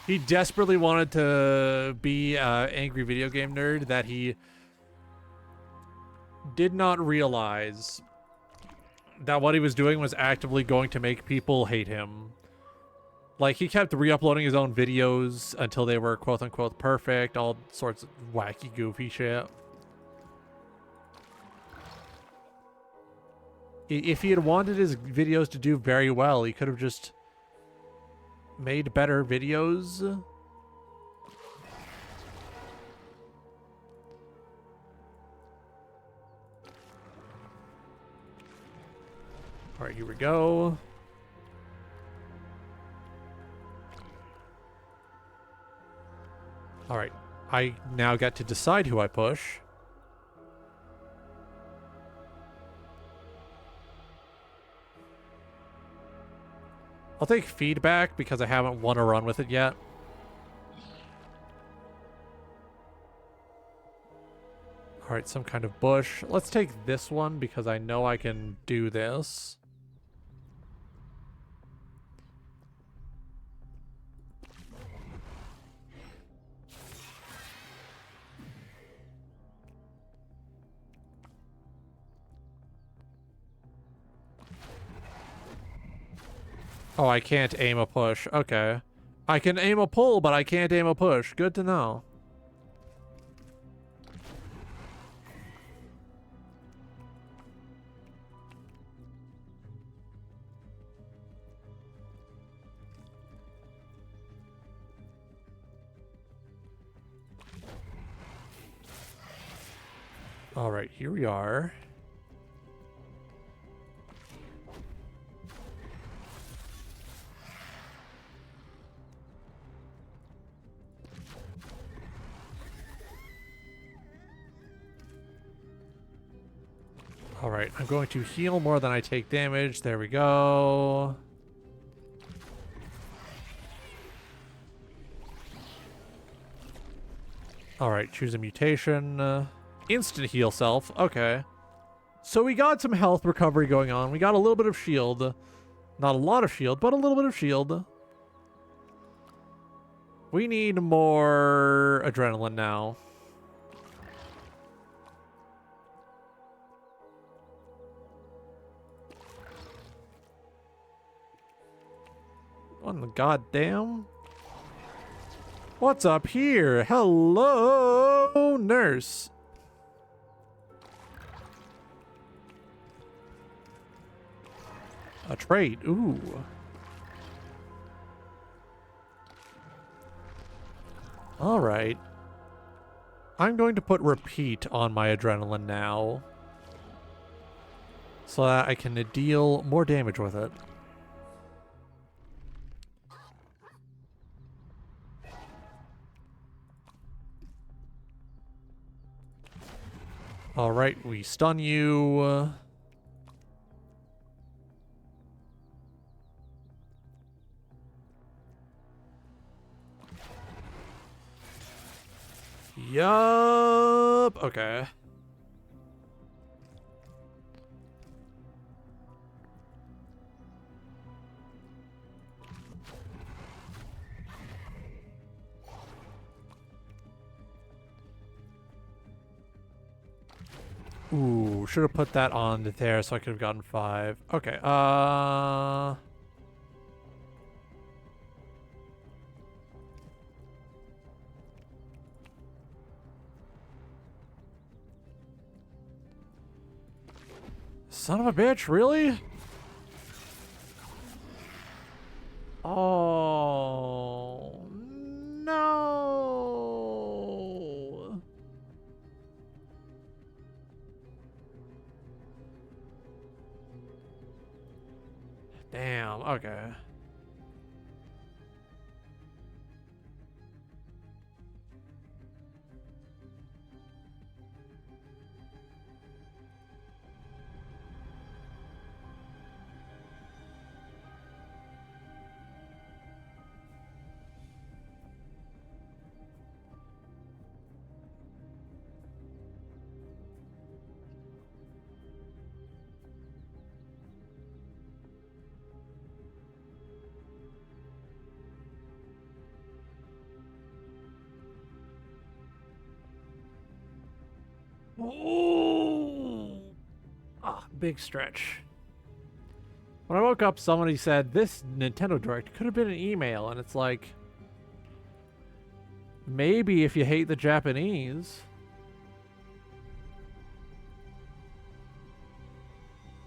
He desperately wanted to be an angry video game nerd that he did not realize that what he was doing was actively going to make people hate him. Like, he kept re-uploading his own videos until they were quote-unquote perfect, all sorts of wacky, goofy shit. If he had wanted his videos to do very well, he could have just made better videos. All right, here we go. All right, I now get to decide who I push. I'll take feedback because I haven't won a run with it yet. All right, some kind of bush. Let's take this one because I know I can do this. Oh, I can't aim a push. Okay. I can aim a pull, but I can't aim a push. Good to know. All right, here we are. All right, I'm going to heal more than I take damage. There we go. All right, choose a mutation. Instant heal self. Okay. So we got some health recovery going on. We got a little bit of shield. Not a lot of shield, but a little bit of shield. We need more adrenaline now. What in the goddamn? What's up here? Hello, nurse. A trait. Ooh. All right. I'm going to put repeat on my adrenaline now, so that I can deal more damage with it. All right, we stun you. Yup. Okay. Ooh, should have put that on there so I could have gotten 5. Okay, son of a bitch, really? Oh, no. Damn, okay. Ooh. Ah, big stretch. When I woke up, somebody said, this Nintendo Direct could have been an email, and it's like, maybe if you hate the Japanese.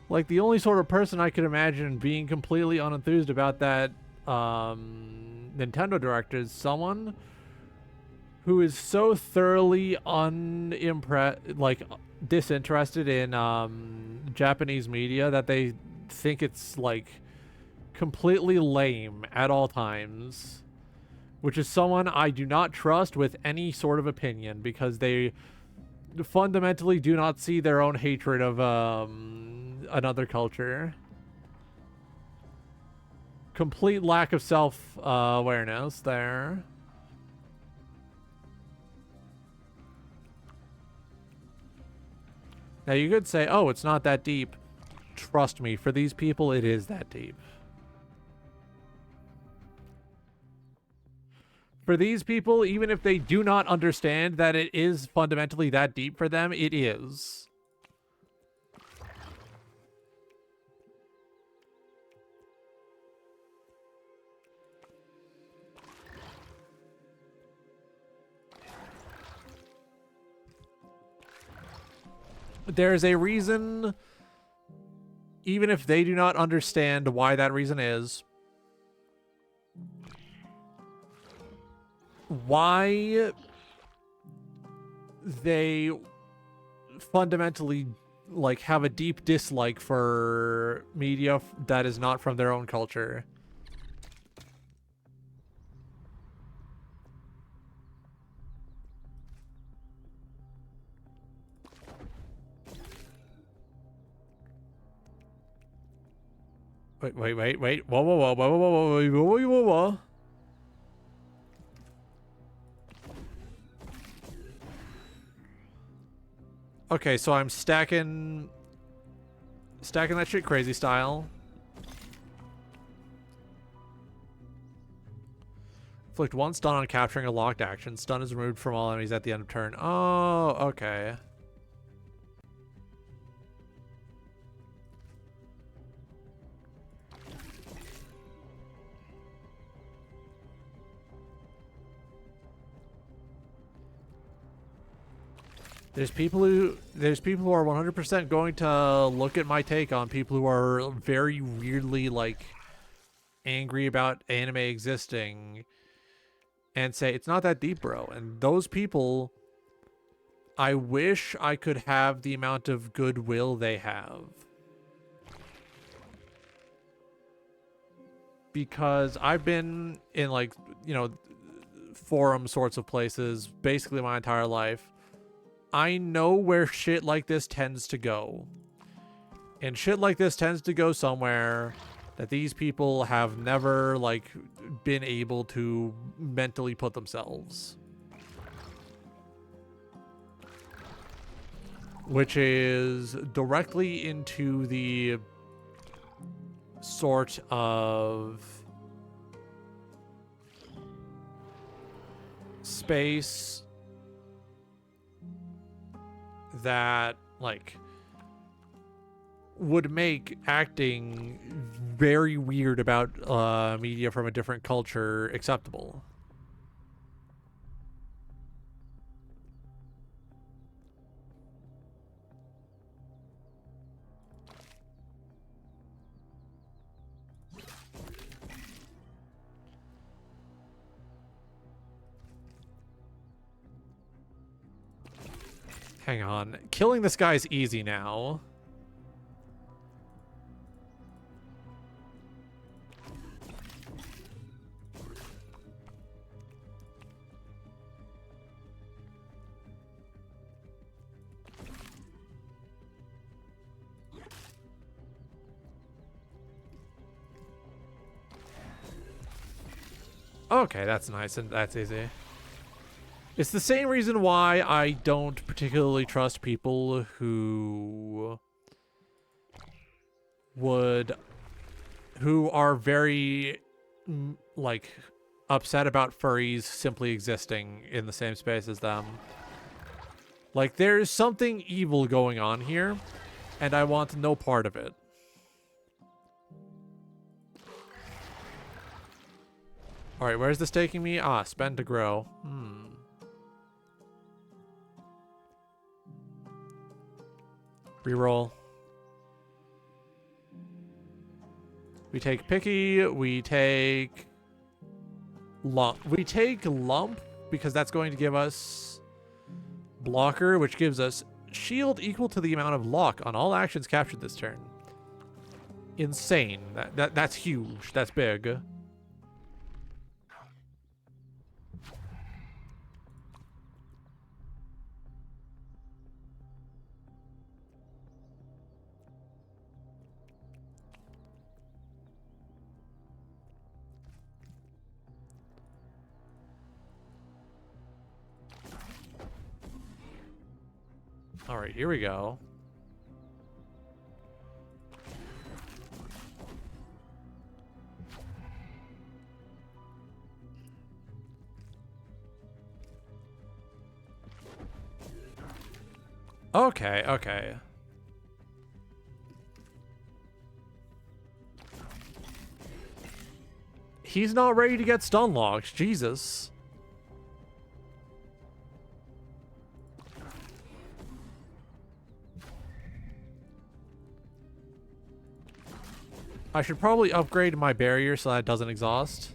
Like, the only sort of person I could imagine being completely unenthused about that Nintendo Direct is someone who is so thoroughly disinterested in Japanese media that they think it's like completely lame at all times, which is someone I do not trust with any sort of opinion, because they fundamentally do not see their own hatred of another culture. Complete lack of self-awareness there. Now you could say, oh, it's not that deep. Trust me, for these people, it is that deep. For these people, even if they do not understand that it is fundamentally that deep for them, it is. There's a reason, even if they do not understand why that reason is, why they fundamentally like have a deep dislike for media that is not from their own culture. Wait. Whoa. Okay, so I'm stacking that shit crazy style. Inflict 1 stun on capturing a locked action. Stun is removed from all enemies at the end of turn. Oh, okay. There's people who are 100% going to look at my take on people who are very weirdly like angry about anime existing and say it's not that deep, bro. And those people, I wish I could have the amount of goodwill they have. Because I've been in like, you know, forum sorts of places basically my entire life. I know where shit like this tends to go. And shit like this tends to go somewhere that these people have never, like, been able to mentally put themselves. Which is directly into the sort of space that like would make acting very weird about media from a different culture acceptable. Hang on. Killing this guy's easy now. Okay, that's nice and that's easy. It's the same reason why I don't particularly trust people who are very like upset about furries simply existing in the same space as them. Like there's something evil going on here and I want no part of it. All right, where's this taking me? Ah, spend to grow. Reroll. We take Picky. We take Lump. We take Lump because that's going to give us Blocker, which gives us Shield equal to the amount of Lock on all actions captured this turn. Insane. That's huge. That's big. All right, here we go. Okay, okay. He's not ready to get stun locked. Jesus. I should probably upgrade my barrier so that it doesn't exhaust.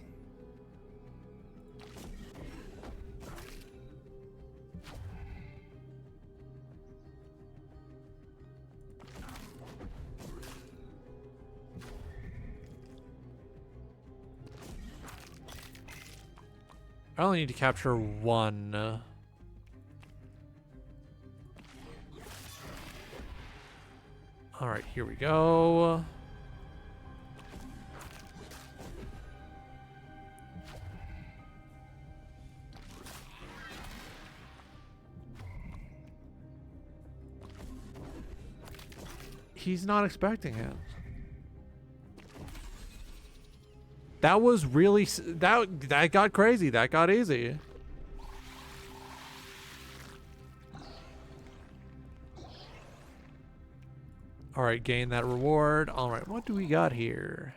I only need to capture one. Alright, here we go. He's not expecting it. That was really... That got crazy. That got easy. Alright, gain that reward. Alright, what do we got here?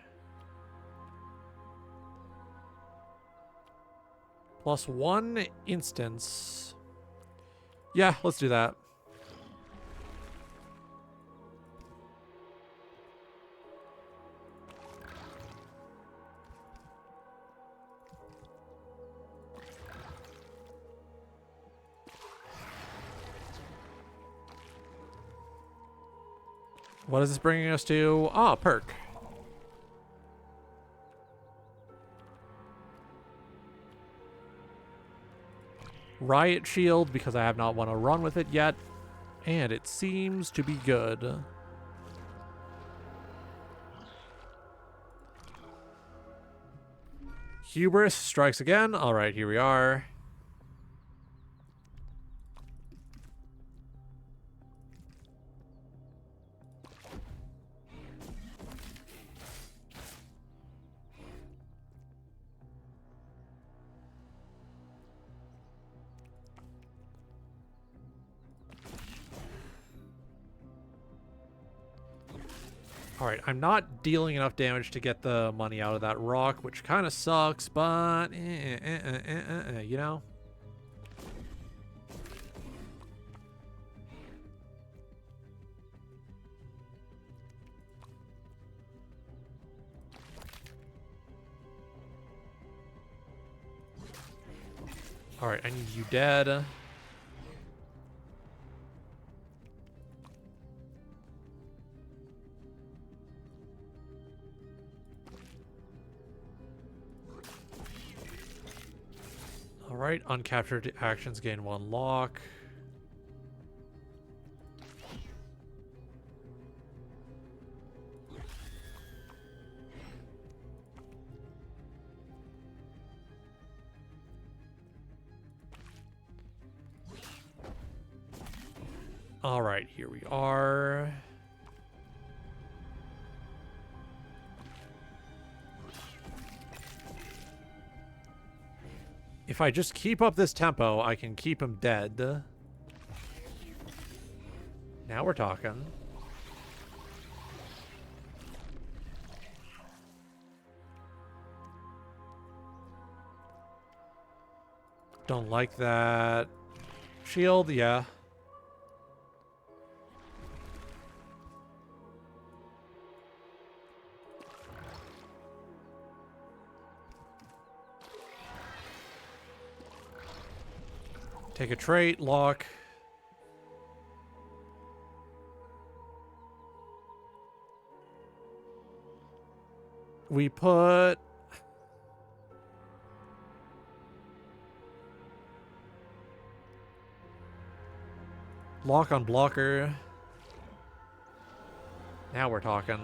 +1 instance. Yeah, let's do that. What is this bringing us to? Ah, perk. Riot shield, because I have not want to run with it yet. And it seems to be good. Hubris strikes again. Alright, here we are. Alright, I'm not dealing enough damage to get the money out of that rock, which kind of sucks, but... you know? Alright, I need you dead. Alright, uncaptured actions gain 1 lock. Alright, here we are. If I just keep up this tempo, I can keep him dead. Now we're talking. Don't like that. Shield, yeah. Take a trait, lock. We put... lock on blocker. Now we're talking.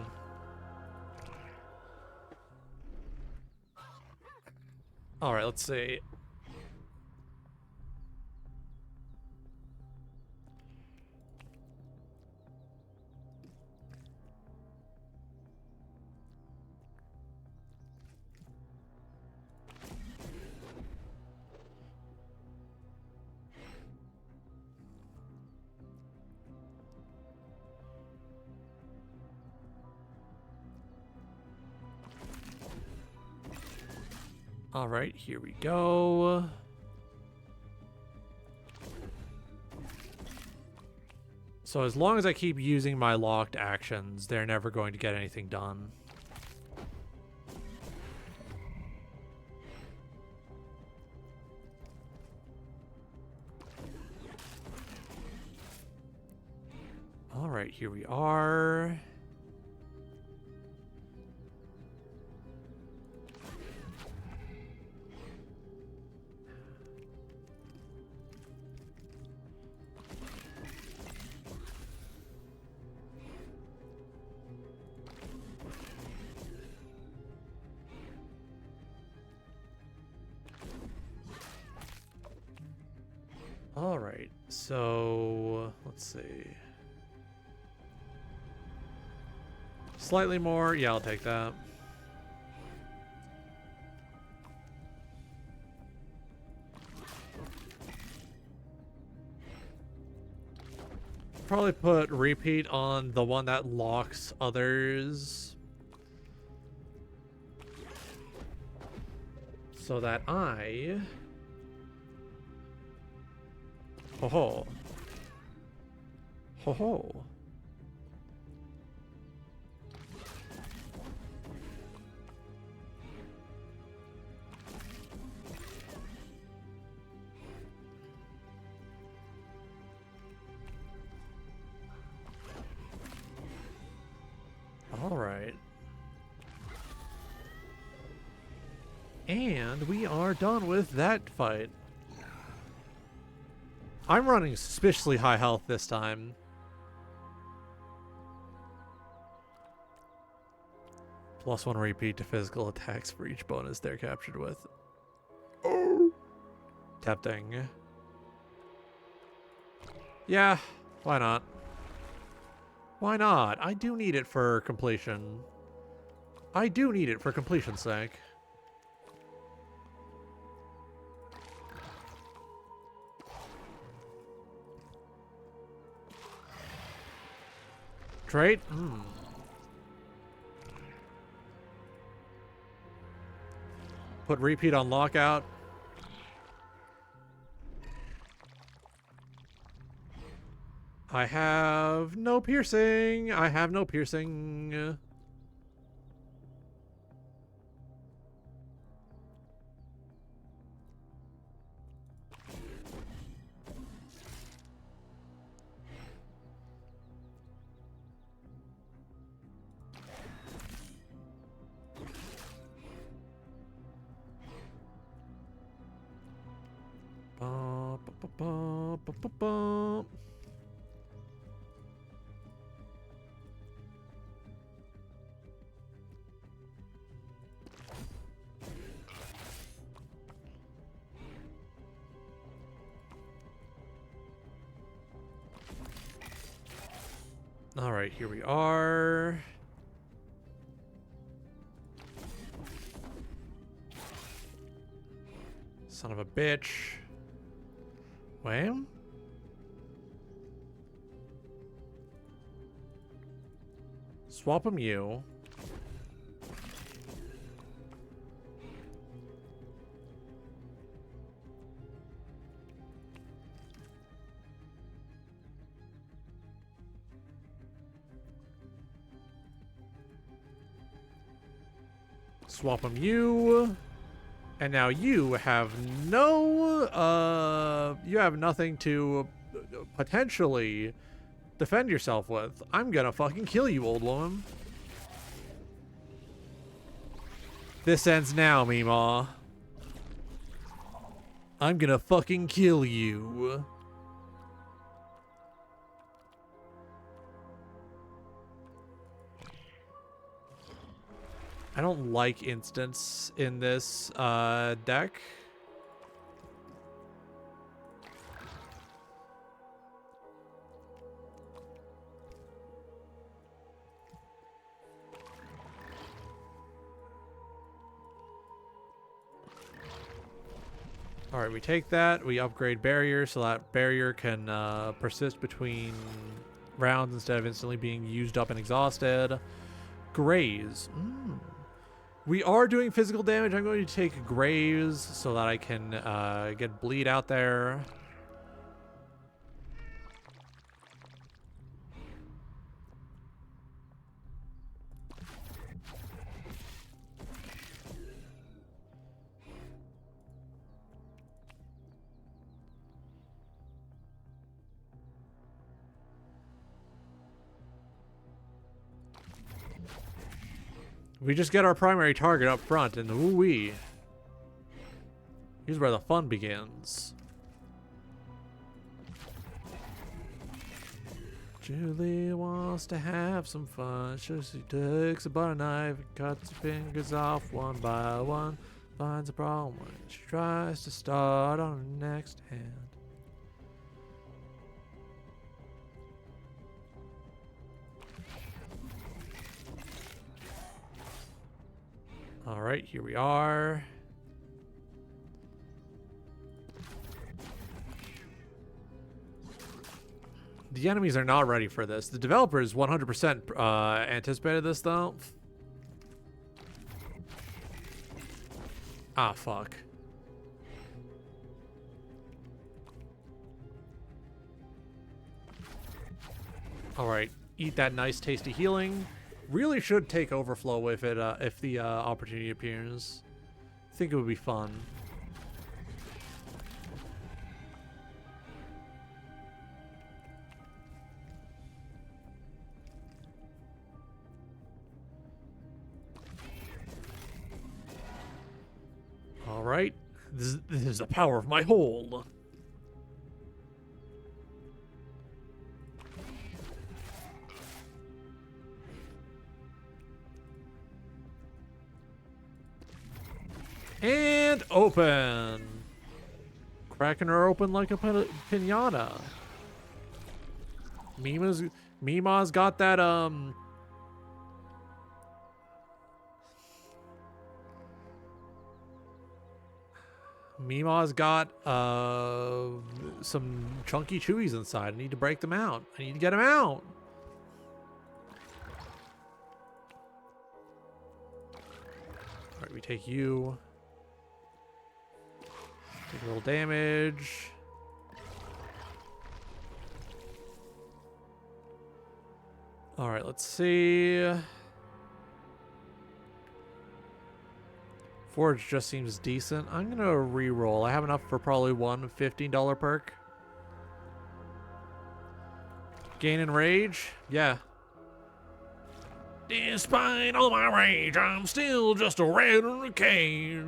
Alright, let's see. All right, here we go. So as long as I keep using my locked actions, they're never going to get anything done. All right, here we are. So, let's see. Slightly more. Yeah, I'll take that. Probably put repeat on the one that locks others. So that I... Ho ho. Ho ho. All right. And we are done with that fight. I'm running suspiciously high health this time. +1 repeat to physical attacks for each bonus they're captured with. Oh. Tempting. Yeah, why not? Why not? I do need it for completion. I do need it for completion's sake. Trait? Put repeat on lockout. I have no piercing. I have no piercing. All right, here we are. Son of a bitch. Wham? Swap him you. Swap him you. And now you have no, you have nothing to potentially defend yourself with. I'm gonna fucking kill you, old woman. This ends now, Meemaw. I'm gonna fucking kill you. I don't like instants in this deck. All right, we take that. We upgrade barrier so that barrier can persist between rounds instead of instantly being used up and exhausted. Graze. We are doing physical damage. I'm going to take Graze so that I can get bleed out there. We just get our primary target up front, and ooh-wee. Here's where the fun begins. Julie wants to have some fun, so she takes a butter knife and cuts her fingers off one by one. Finds a problem when she tries to start on her next hand. All right, here we are. The enemies are not ready for this. The developers 100% anticipated this, though. Ah, fuck. Alright, eat that nice tasty healing. Really should take overflow if the opportunity appears. I think it would be fun. Alright, this is the power of my hold. And open. Cracking her open like a pinata. Mima's got that Mima's got some chunky chewies inside. I need to break them out. I need to get them out. All right, we take you. Take a little damage. All right, let's see. Forge just seems decent. I'm gonna re-roll. I have enough for probably one $15 perk. Gain in rage? Yeah. Despite all my rage, I'm still just a rat in a cage.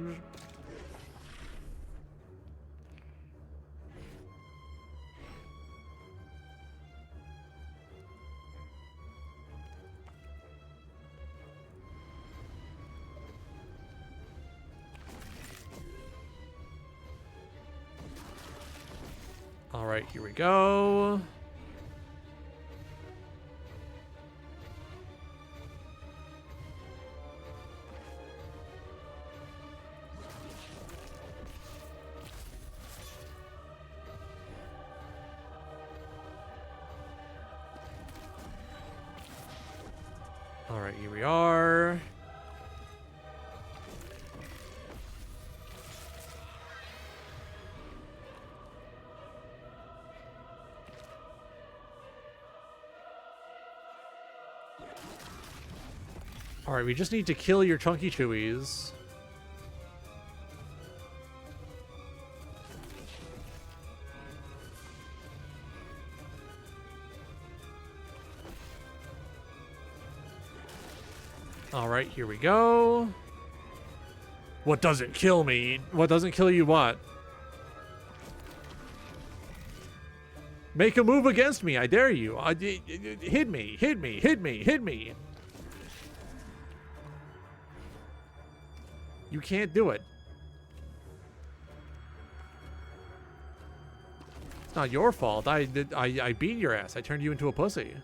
All right, here we go. All right, here we are. All right, we just need to kill your chunky chewies. All right, here we go. What doesn't kill me? What doesn't kill you what? Make a move against me, I dare you. Hit me, hit me, hit me, hit me. You can't do it. It's not your fault. I beat your ass. I turned you into a pussy.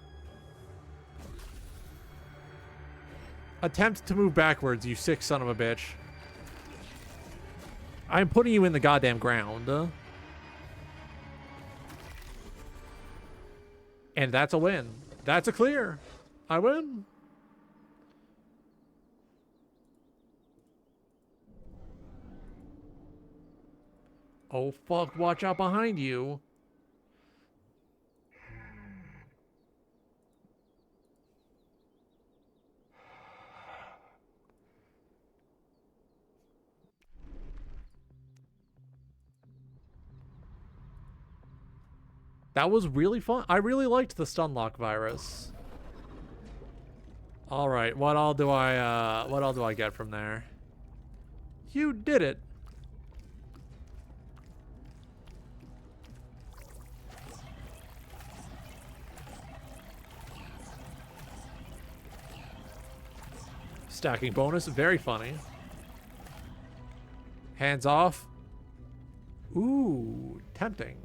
Attempt to move backwards, you sick son of a bitch. I'm putting you in the goddamn ground. And that's a win. That's a clear. I win. Oh fuck, watch out behind you. That was really fun. I really liked the Stunlock virus. All right, what all do I get from there? You did it. Stacking bonus, very funny. Hands off. Ooh, tempting.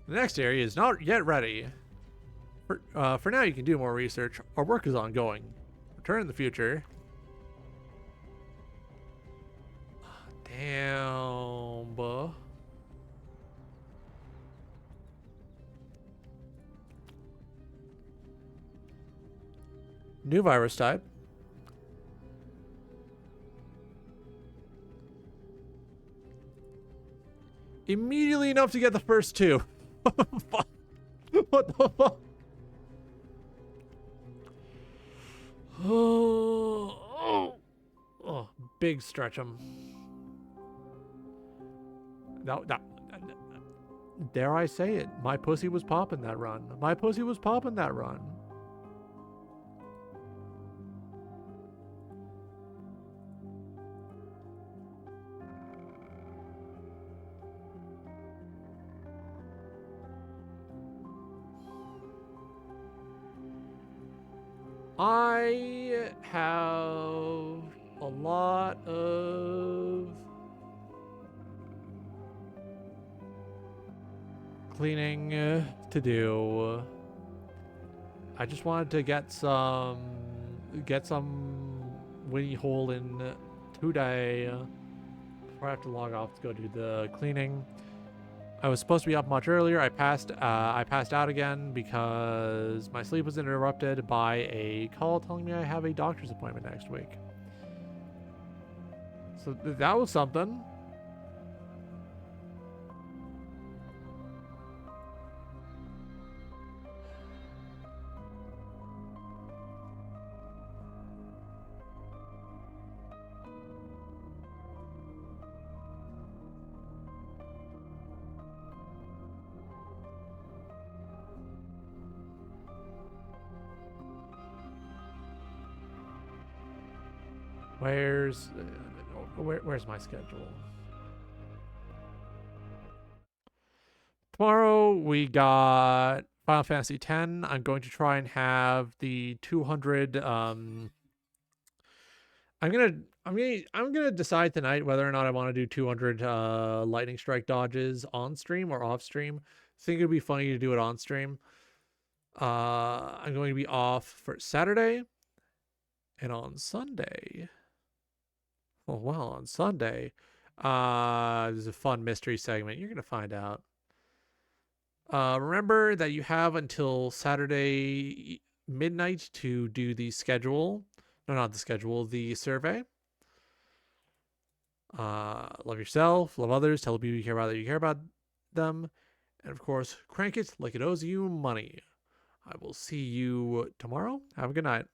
The next area is not yet ready. For now, you can do more research. Our work is ongoing. Return in the future. Damn, buh. New virus type. Immediately enough to get the first two. What the fuck? Oh, big stretch 'em. No, dare I say it? My pussy was popping that run. My pussy was popping that run. I have a lot of cleaning to do. I just wanted to get some Winnie hole in today before I have to log off to go do the cleaning. I was supposed to be up much earlier. I passed out again because my sleep was interrupted by a call telling me I have a doctor's appointment next week. So that was something. Where's my schedule? Tomorrow we got Final Fantasy X. I'm going to try and have the 200. I'm gonna decide tonight whether or not I want to do 200 lightning strike dodges on stream or off stream. I think it'd be funny to do it on stream. I'm going to be off for Saturday and on Sunday. Oh, well, on Sunday, there's a fun mystery segment. You're going to find out. Remember that you have until Saturday midnight to do the schedule. No, not the schedule, the survey. Love yourself, love others, tell the people you care about that you care about them. And of course, crank it like it owes you money. I will see you tomorrow. Have a good night.